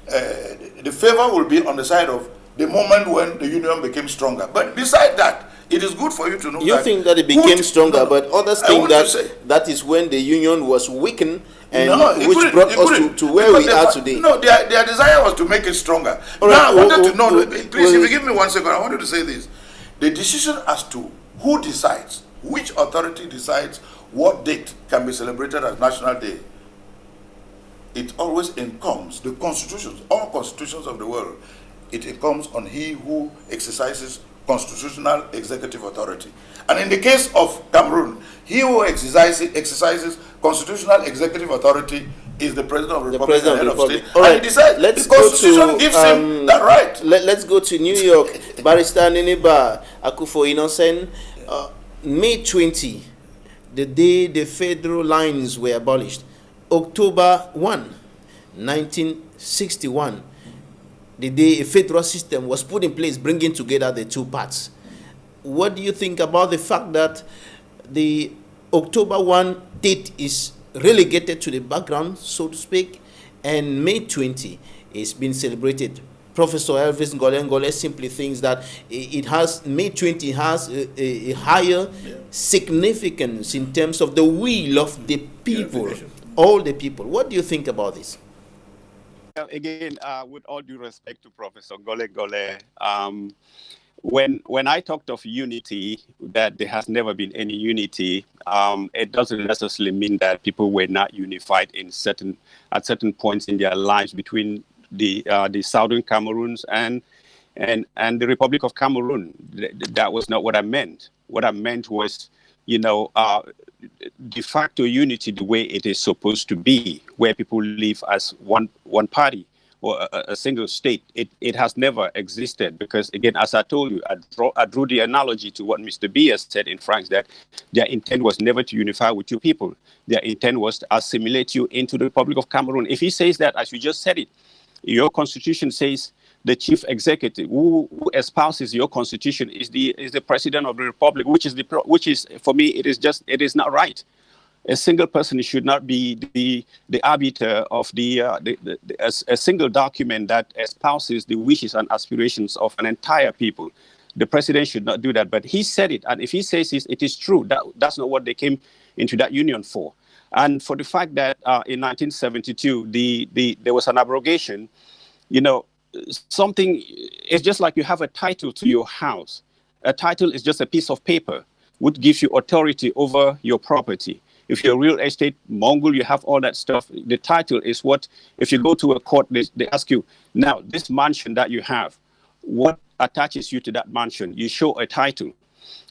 the favor will be on the side of the moment when the union became stronger. But beside that, it is good for you to know. You think that it became stronger, but others think that is when the union was weakened, and which brought us to where we are today. No, their desire was to make it stronger. Now, I wanted to know, please, if you give me 1 second, I wanted to say this. The decision as to who decides, which authority decides what date can be celebrated as National Day, it always incomes the constitutions, all constitutions of the world, it incomes on he who exercises constitutional executive authority. And in the case of Cameroon, he who exercises constitutional executive authority is the President of the Republic, the head of state. All right, and he decides, the Constitution gives him that right. Let's go to New York. Barrister Nineba Akufo-Innocent, May 20, the day the federal lines were abolished. October 1, 1961, the day a federal system was put in place, bringing together the two parts. What do you think about the fact that the October 1 date is relegated to the background, so to speak, and May 20 is being celebrated? Professor Elvis Ngole simply thinks that May 20 has a higher significance in terms of the will of the people, all the people. What do you think about this? Again, with all due respect to Professor Ngole, when I talked of unity, that there has never been any unity, it doesn't necessarily mean that people were not unified at certain points in their lives between the Southern Cameroons and the Republic of Cameroon. That was not what I meant. What I meant was, de facto unity the way it is supposed to be, where people live as one party or a single state. It has never existed because, again, as I told you, I drew the analogy to what Mr. B has said in France, that their intent was never to unify with you people. Their intent was to assimilate you into the Republic of Cameroon. If he says that, as you just said it, your constitution says the chief executive who espouses your constitution is the president of the republic, which is for me, it is not right. A single person should not be the arbiter of a single document that espouses the wishes and aspirations of an entire people. The president should not do that. But he said it, and if he says it is true. That's not what they came into that union for. And for the fact that in 1972 there was an abrogation, something. It's just like you have a title to your house. A title is just a piece of paper which gives you authority over your property. If you're a real estate mogul, you have all that stuff. The title is what, if you go to a court, they ask you, now, this mansion that you have, what attaches you to that mansion? You show a title.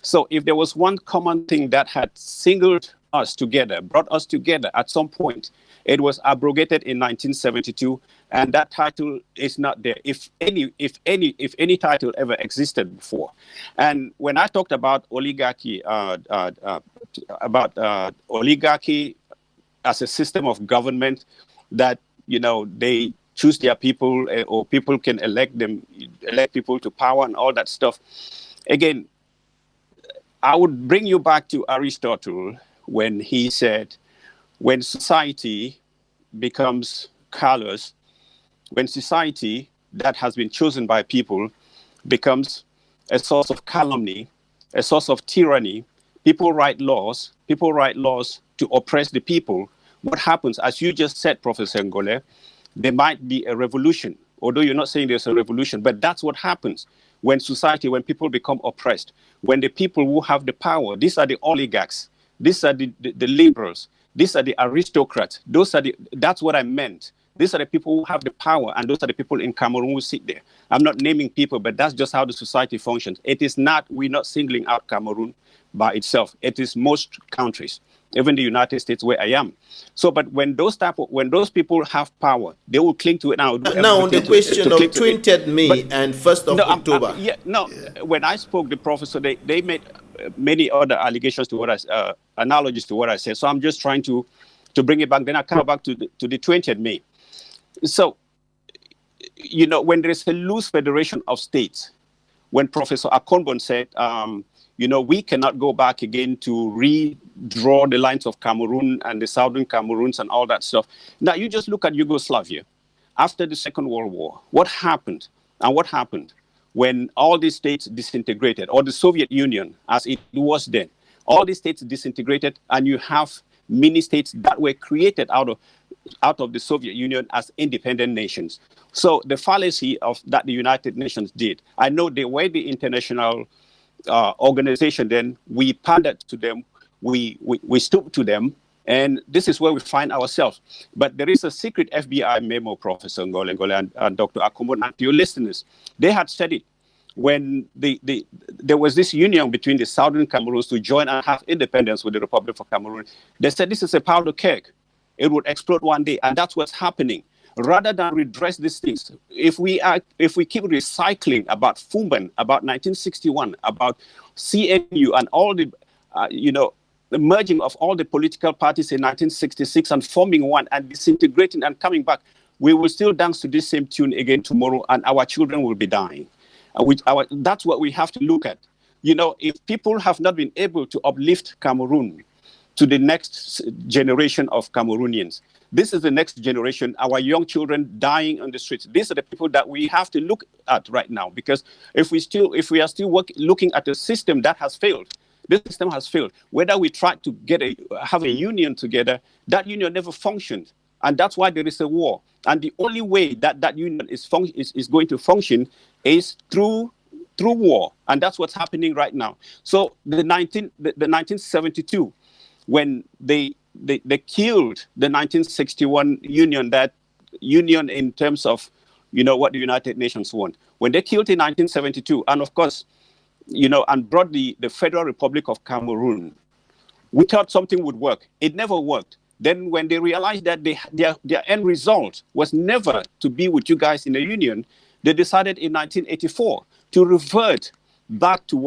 So if there was one common thing that had singled us together, brought us together at some point, it was abrogated in 1972, and that title is not there, if any title ever existed before. And when I talked about oligarchy, oligarchy as a system of government that they choose their people, or people can elect people to power and all that stuff. Again, I would bring you back to Aristotle when he said, when society becomes callous, when society that has been chosen by people becomes a source of calumny, a source of tyranny, people write laws to oppress the people. What happens, as you just said, Professor Ngole, there might be a revolution, although you're not saying there's a revolution, but that's what happens when people become oppressed, when the people who have the power, these are the oligarchs, these are the liberals, these are the aristocrats, that's what I meant. These are the people who have the power, and those are the people in Cameroon who sit there. I'm not naming people, but that's just how the society functions. We're not singling out Cameroon by itself. It is most countries, even the United States where I am. So, but when those people have power, they will cling to it now. Now, on the question of 20th May and 1st of October. When I spoke, the professor, they made many other allegations to what analogies to what I said. So I'm just trying to bring it back. Then I come back to the 20th May. So, when there is a loose federation of states, when Professor Akonbon said, we cannot go back again to redraw the lines of Cameroon and the Southern Cameroons and all that stuff. Now, you just look at Yugoslavia. After the Second World War, what happened? And what happened? when all these states disintegrated, or the Soviet Union as it was then, all these states disintegrated, and you have mini states that were created out of the Soviet Union as independent nations. So the fallacy of that the United Nations did, I know they were the international organization then, we pandered to them, we stooped to them, and this is where we find ourselves. But there is a secret FBI memo, Professor Ngole and Dr. Akomo, and to your listeners, they had said it when there was this union between the Southern Cameroons to join and have independence with the Republic of Cameroon. They said this is a powder keg. It would explode one day, and that's what's happening. Rather than redress these things, if we keep recycling about Fumban, about 1961, about CNU, and all the, the merging of all the political parties in 1966 and forming one and disintegrating and coming back, we will still dance to this same tune again tomorrow, and our children will be dying. That's what we have to look at. If people have not been able to uplift Cameroon to the next generation of Cameroonians, this is the next generation, our young children dying on the streets. These are the people that we have to look at right now, because if we are still looking at a system that has failed, this system has failed. Whether we try to have a union together, that union never functioned. And that's why there is a war. And the only way that union is going to function is through war. And that's what's happening right now. So the 1972, when they killed the 1961 union, that union in terms of, what the United Nations want. When they killed in 1972, and of course, and brought the Federal Republic of Cameroon, we thought something would work. It never worked. Then when they realized that their end result was never to be with you guys in a union, they decided in 1984 to revert back to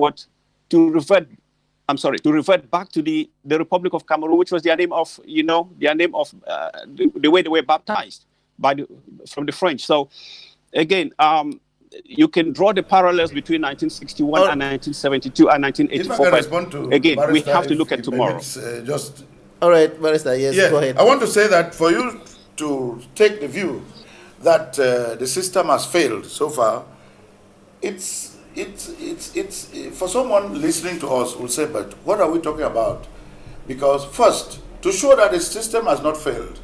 the Republic of Cameroon, which was their name of, the way they were baptized from the French. So again, you can draw the parallels between 1961 and 1972 and 1984. But again, we have to look at tomorrow. All right, Barrister, yes, go ahead. I want to say that for you to take the view that the system has failed so far, it's for someone listening to us will say, but what are we talking about? Because first, to show that the system has not failed,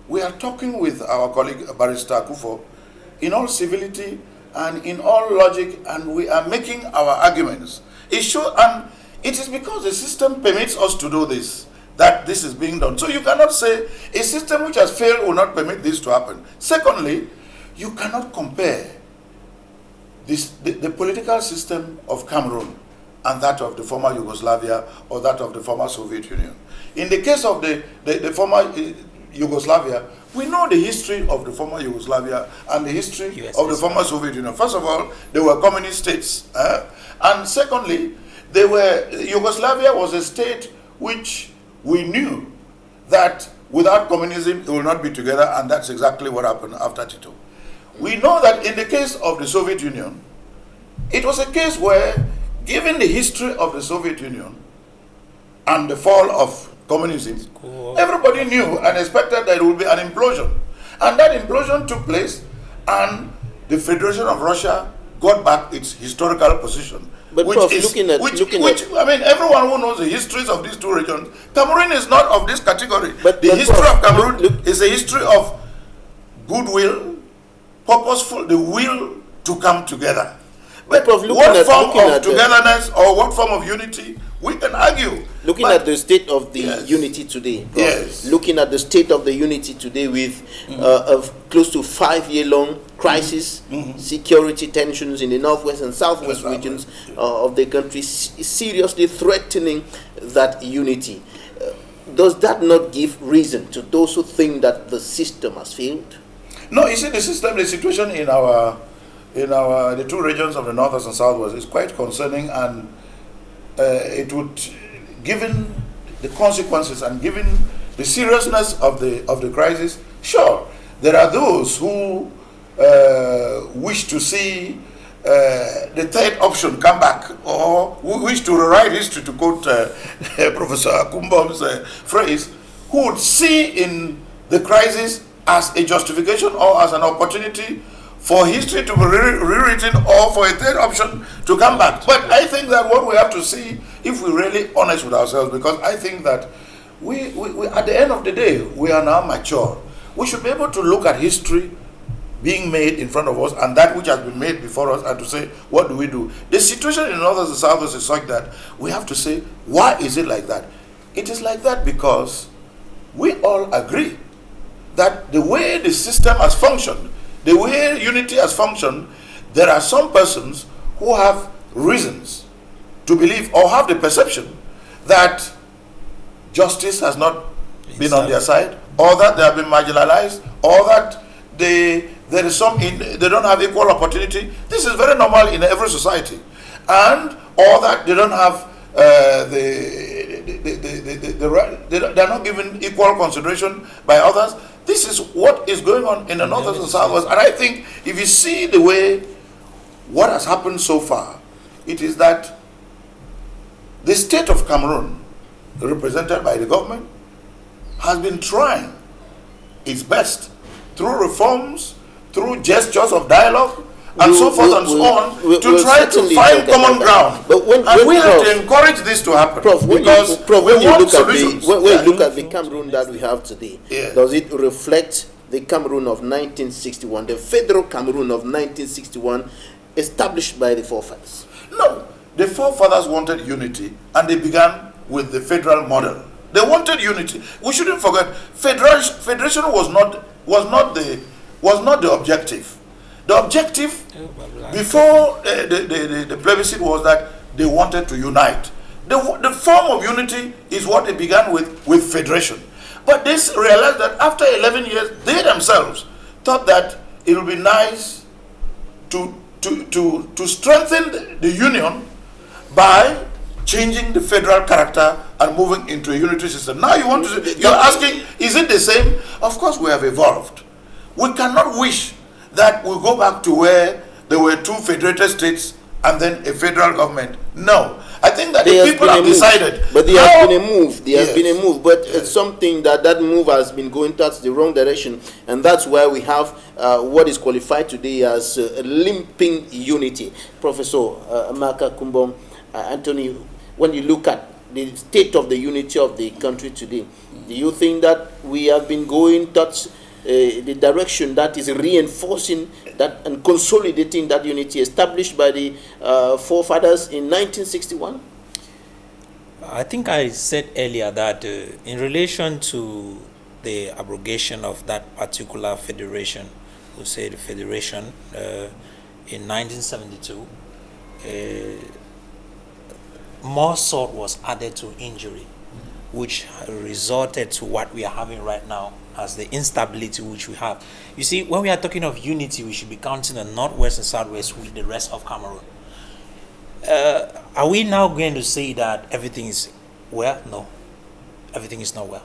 we are talking with our colleague Barrister Akufo in all civility and in all logic, and we are making our arguments. And it is because the system permits us to do this that this is being done. So you cannot say a system which has failed will not permit this to happen. Secondly, you cannot compare the political system of Cameroon and that of the former Yugoslavia or that of the former Soviet Union. In the case of the former Yugoslavia, we know the history of the former Yugoslavia and the history of the former Soviet Union. First of all, they were communist states. And secondly, Yugoslavia was a state which we knew that without communism, it will not be together, and that's exactly what happened after Tito. We know that in the case of the Soviet Union, it was a case where, given the history of the Soviet Union and the fall of communism, everybody knew and expected that it would be an implosion. And that implosion took place, and the Federation of Russia got back its historical position. But Prof, everyone who knows the histories of these two regions, Cameroon is not of this category. But the history of Cameroon is a history of goodwill, purposeful, the will to come together. But Prof, what form of togetherness or what form of unity, we can argue. Looking at the state of the unity today, Prof, looking at the state of the unity today with a close to 5-year-long crisis, security tensions in the northwest and southwest regions of the country seriously threatening that unity. Does that not give reason to those who think that the system has failed? No, you see, the situation in the two regions of the northwest and southwest is quite concerning, and it would, given the consequences and given the seriousness of the crisis, sure, there are those who wish to see the third option come back, or who wish to rewrite history, to quote Professor Akumbom's phrase, who would see in the crisis as a justification or as an opportunity for history to be rewritten or for a third option to come back. But I think that what we have to see, if we're really honest with ourselves, because I think that we at the end of the day, we are now mature. We should be able to look at history being made in front of us and that which has been made before us and to say, what do we do? The situation in Northern and Southern is such that we have to say, why is it like that? It is like that because we all agree that the way the system has functioned, the way unity has functioned, there are some persons who have reasons to believe or have the perception that justice has not been on their side, or that they have been marginalized, or that they don't have equal opportunity. This is very normal in every society, and or that they don't have they're not given equal consideration by others. This is what is going on in the North and South, and I think if you see the way what has happened so far, it is that the state of Cameroon, represented by the government, has been trying its best through reforms, through gestures of dialogue, and so forth and so on, to try to find common ground. But we have to encourage this to happen. Prof, when you look at the Cameroon that we have today, does it reflect the Cameroon of 1961, the federal Cameroon of 1961, established by the forefathers? No, the forefathers wanted unity, and they began with the federal model. They wanted unity. We shouldn't forget, federation was not the objective. The objective before the plebiscite was that they wanted to unite. The form of unity is what they began with federation. But they realized that after 11 years, they themselves thought that it would be nice to strengthen the union by changing the federal character and moving into a unitary system. Now you're asking, is it the same? Of course we have evolved. We cannot wish that we go back to where there were two federated states and then a federal government. No. I think that the people have decided. But there has been a move. There has been a move. But it's something that move has been going towards the wrong direction. And that's why we have what is qualified today as limping unity. Professor Amaka Kumbom, Anthony, when you look at the state of the unity of the country today, do you think that we have been going towards the direction that is reinforcing that and consolidating that unity established by the forefathers in 1961? I think I said earlier that in relation to the abrogation of that particular federation, we say the federation in 1972, more salt was added to injury, which resulted to what we are having right now as the instability which we have. You see, when we are talking of unity, we should be counting the Northwest and Southwest with the rest of Cameroon. Are we now going to say that everything is well? No. Everything is not well.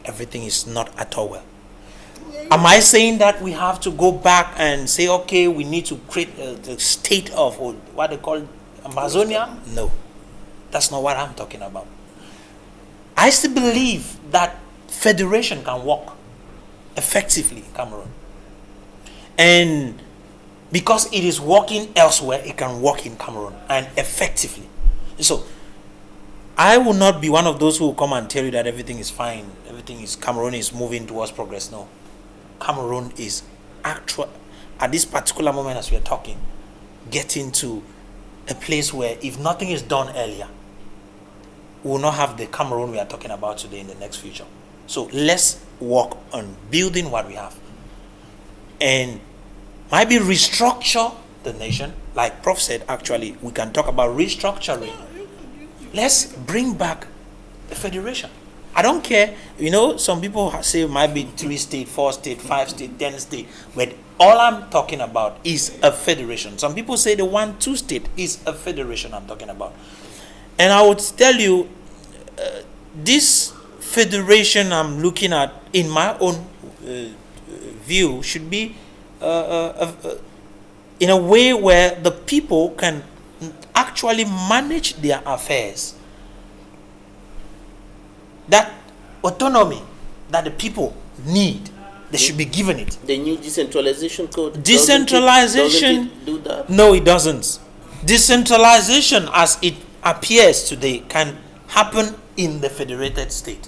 Everything is not at all well. Am I saying that we have to go back and say, okay, we need to create the state of what they call Amazonia? No. That's not what I'm talking about. I still believe that federation can work effectively in Cameroon. And because it is working elsewhere, it can work in Cameroon and effectively. So I will not be one of those who will come and tell you that everything is fine. Cameroon is moving towards progress. No. Cameroon is actual at this particular moment as we are talking, getting to a place where if nothing is done earlier, we will not have the Cameroon we are talking about today in the next future. So let's work on building what we have. And maybe restructure the nation. Like Prof said, actually, we can talk about restructuring. Let's bring back the federation. I don't care. You know, some people say it might be 3 state, 4 state, 5 state, 10 state. But all I'm talking about is a federation. Some people say the 1-2 state is a federation I'm talking about. And I would tell you, this federation I'm looking at, in my own view, should be in a way where the people can actually manage their affairs. That autonomy that the people need They should be given it. The new decentralization code. Decentralization, doesn't it do that? no, it doesn't. Decentralization, as it appears today, can happen in the federated state.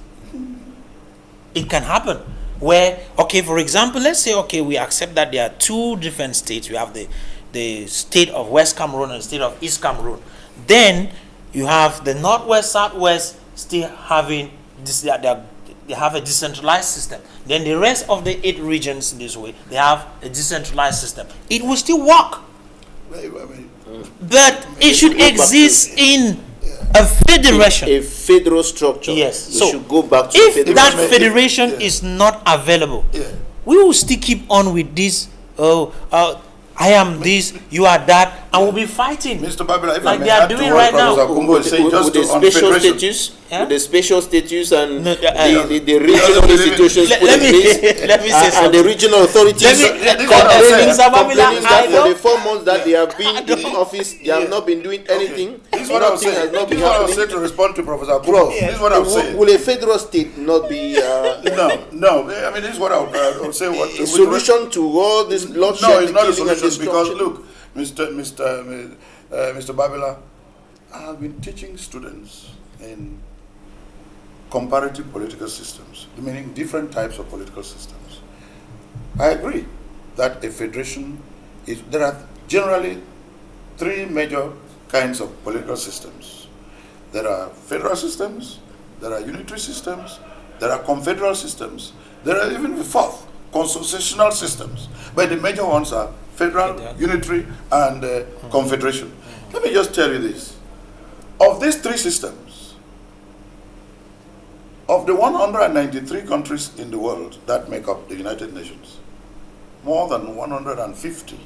It can happen where, okay, for example, let's say, okay, we accept that there are two different states. We have the state of West Cameroon and the state of East Cameroon. Then you have the Northwest, Southwest still having this, they have a decentralized system. Then the rest of the 8 regions this way, they have a decentralized system. It will still work. But it should exist in a federation. A federal structure. Yes. We So should go back to if that federation is not available, we will still keep on with this. I am this, you are that, and we'll be fighting. Mr. Babila, if like I may they are add to doing what right now. Professor Kumbo is saying, just with the on special federation. status, Yeah? with the special status and No, the regional institutions put let in me place, let me say and the something. regional authorities Let me- complaining Mr. Babila, that I for don't- the 4 months that they have been in office, they have not been doing anything. This is what I was Nothing has saying. not This been is what I was happening. saying to respond to Professor Kumbo. Prof, This is what I was saying. will a federal state not be No. I mean, this is what I would say. What a solution to all this bloodshed? No, it's not a killing and solution because destruction? look, Mr. Babila, I have been teaching students in comparative political systems, meaning different types of political systems. I agree that a federation is. There are generally 3 major kinds of political systems. There are federal systems, there are unitary systems, there are confederal systems, there are even the 4th, constitutional systems. But the major ones are federal, unitary, and confederation. Let me just tell you this. Of these 3 systems, of the 193 countries in the world that make up the United Nations, more than 150,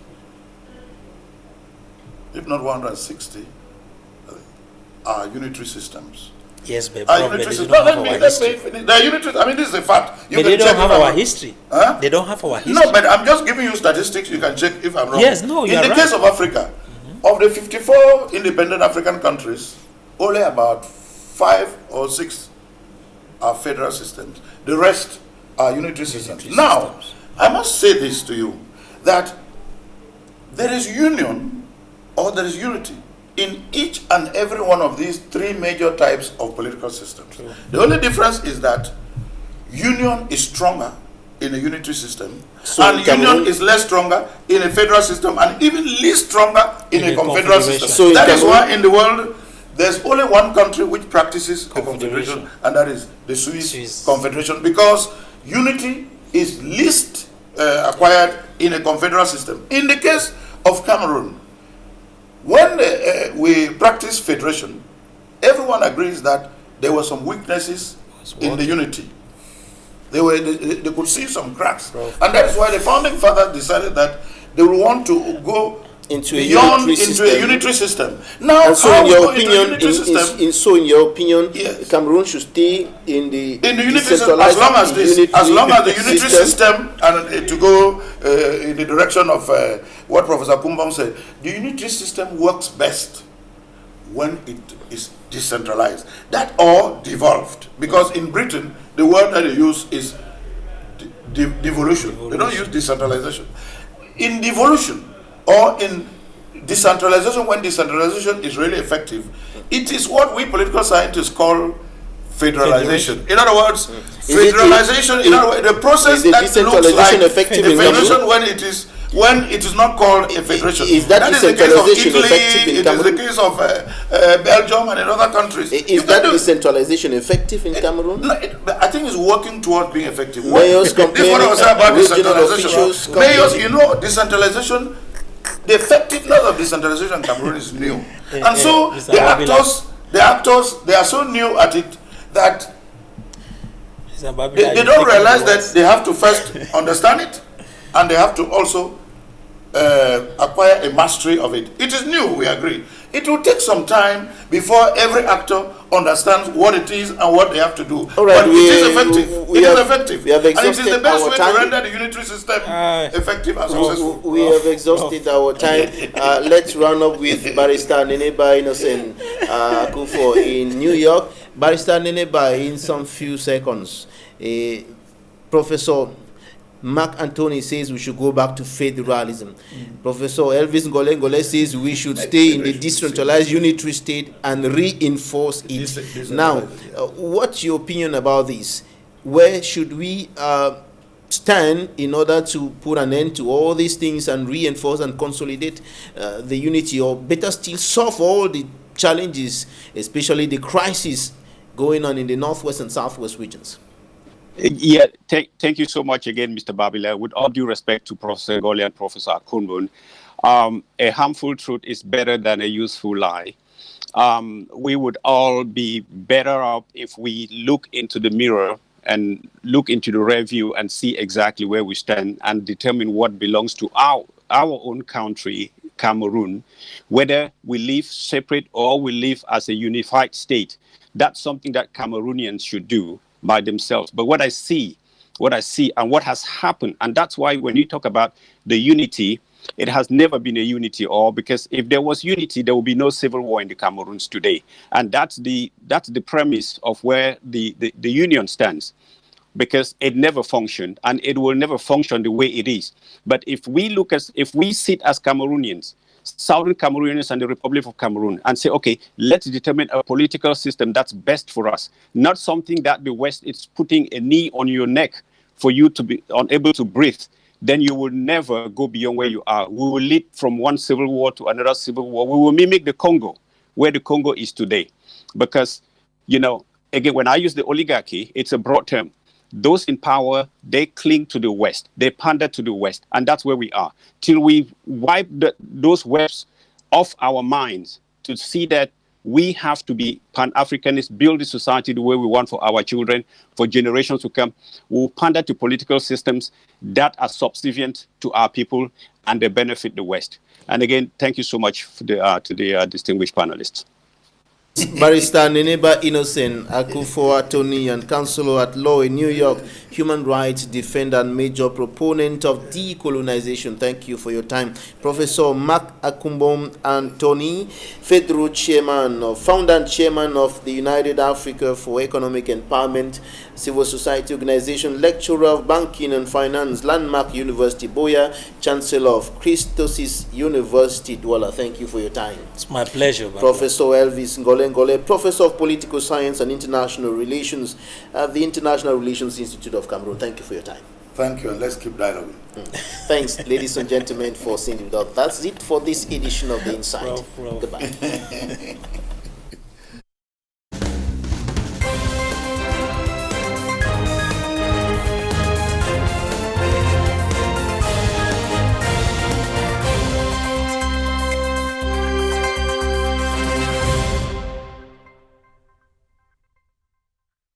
if not 160, are unitary systems. Yes, but Are Prof, unitary they systems. don't No, have our let history. me finish. They are unitary. I mean, this is a fact. But they don't have our history. Huh? They don't have our history. No, but I'm just giving you statistics. You can check if I'm wrong. Yes, no, you In are the right. case of Africa, of the 54 independent African countries, only about 5 or 6 are federal systems. The rest are unitary systems. Now, I must say this to you, that there is union or there is unity in each and every one of these 3 major types of political systems. True. The only difference is that union is stronger in a unitary system, So and in union Cameroon- is less stronger in a federal system, and even least stronger in a confederal confederation. system. So in That is Cameroon- why in the world there's only one country which practices a Confederation. confederation, and that is the Swiss Swiss. Confederation, because unity is least acquired in a confederal system. In the case of Cameroon, when we practice federation, everyone agrees that there were some weaknesses in the unity. They could see some cracks, and that is why the founding fathers decided that they would want to go Into beyond a unitary system. Now, And so, how in we your go into a opinion, unitary system? in your opinion, Yes. Cameroon should stay in the Unitary system, as long as the unitary system, and to go in the direction of what Professor Kumbang said, the unitary system works best when it is decentralized, that or devolved, because in Britain the word that they use is devolution. They don't use decentralization. In devolution or in decentralization, when decentralization is really effective, it is what we political scientists call federalization. In other words, federalization. In other words, the process is the that looks decentralization like effective a in federation Cameroon? when it is not called a federation. Is that is the case of decentralization Italy, effective in it is Cameroon? the case of Belgium and in other countries. You Is can that do- decentralization effective in Cameroon? No, I think it's working toward being effective. Mayors This is what I was saying about complaining, regional decentralization. officials Mayors, complaining. you know, decentralization, the effectiveness of decentralization in Cameroon is new. And so Mr. the actors, they are so new at it that Mr. Babila, they you don't take realize the that words. they have to first understand it, and they have to also acquire a mastery of it. It is new, we agree. It will take some time before every actor understands what it is and what they have to do. All right, but it is effective. we It is have- effective. we have And it is the exhausted best our way time. to render the unitary system effective and successful. We have exhausted our time. Let's round up with Barrister Neneba Innocent Akufo in New York. Barrister Neneba, in some few seconds, Professor, Mark Anthony says we should go back to federalism. Professor Elvis Ngole says we should stay in the decentralized unitary state and reinforce it. Now, what's your opinion about this? Where should we stand in order to put an end to all these things and reinforce and consolidate the unity, or better still solve all the challenges, especially the crisis going on in the northwest and southwest regions? Yeah, thank you so much again, Mr. Babila. With all due respect to Professor Ngole and Professor Akunbun, a harmful truth is better than a useful lie. We would all be better off if we look into the mirror and look into the review and see exactly where we stand and determine what belongs to our own country, Cameroon, whether we live separate or we live as a unified state. That's something that Cameroonians should do by themselves. But what I see and what has happened, and that's why when you talk about the unity, it has never been a unity, or because if there was unity, there would be no civil war in the Cameroons today. And that's the premise of where the union stands, because it never functioned and it will never function the way it is. But if we sit as Cameroonians, Southern Cameroonians and the Republic of Cameroon, and say, okay, let's determine a political system that's best for us, not something that the West is putting a knee on your neck for you to be unable to breathe, then you will never go beyond where you are. We will lead from one civil war to another civil war. We will mimic the Congo, where the Congo is today. Because, again, when I use the oligarchy, it's a broad term. Those in power, they cling to the West. They pander to the West. And that's where we are. Till we wipe those webs off our minds to see that we have to be Pan-Africanists, build the society the way we want for our children, for generations to come. We'll pander to political systems that are subservient to our people and they benefit the West. And again, thank you so much to the distinguished panelists. Barrister Neneba Innocent Akufo-Atoni, and Counselor at Law in New York, human rights defender and major proponent of decolonization. Thank you for your time. Professor Mark Akunbon-Anthony, Federal Chairman, Founder and Chairman of the United Africa for Economic Empowerment, Civil Society Organization, Lecturer of Banking and Finance, Landmark University, Boya, Chancellor of Christos University, Douala. Thank you for your time. It's my pleasure. Professor Elvis Ngole, Professor of Political Science and International Relations at the International Relations Institute of Cameroon. Thank you for your time. Thank you, and let's keep dialoguing. Thanks, ladies and gentlemen, for seeing with us. That's it for this edition of The Insight. Goodbye.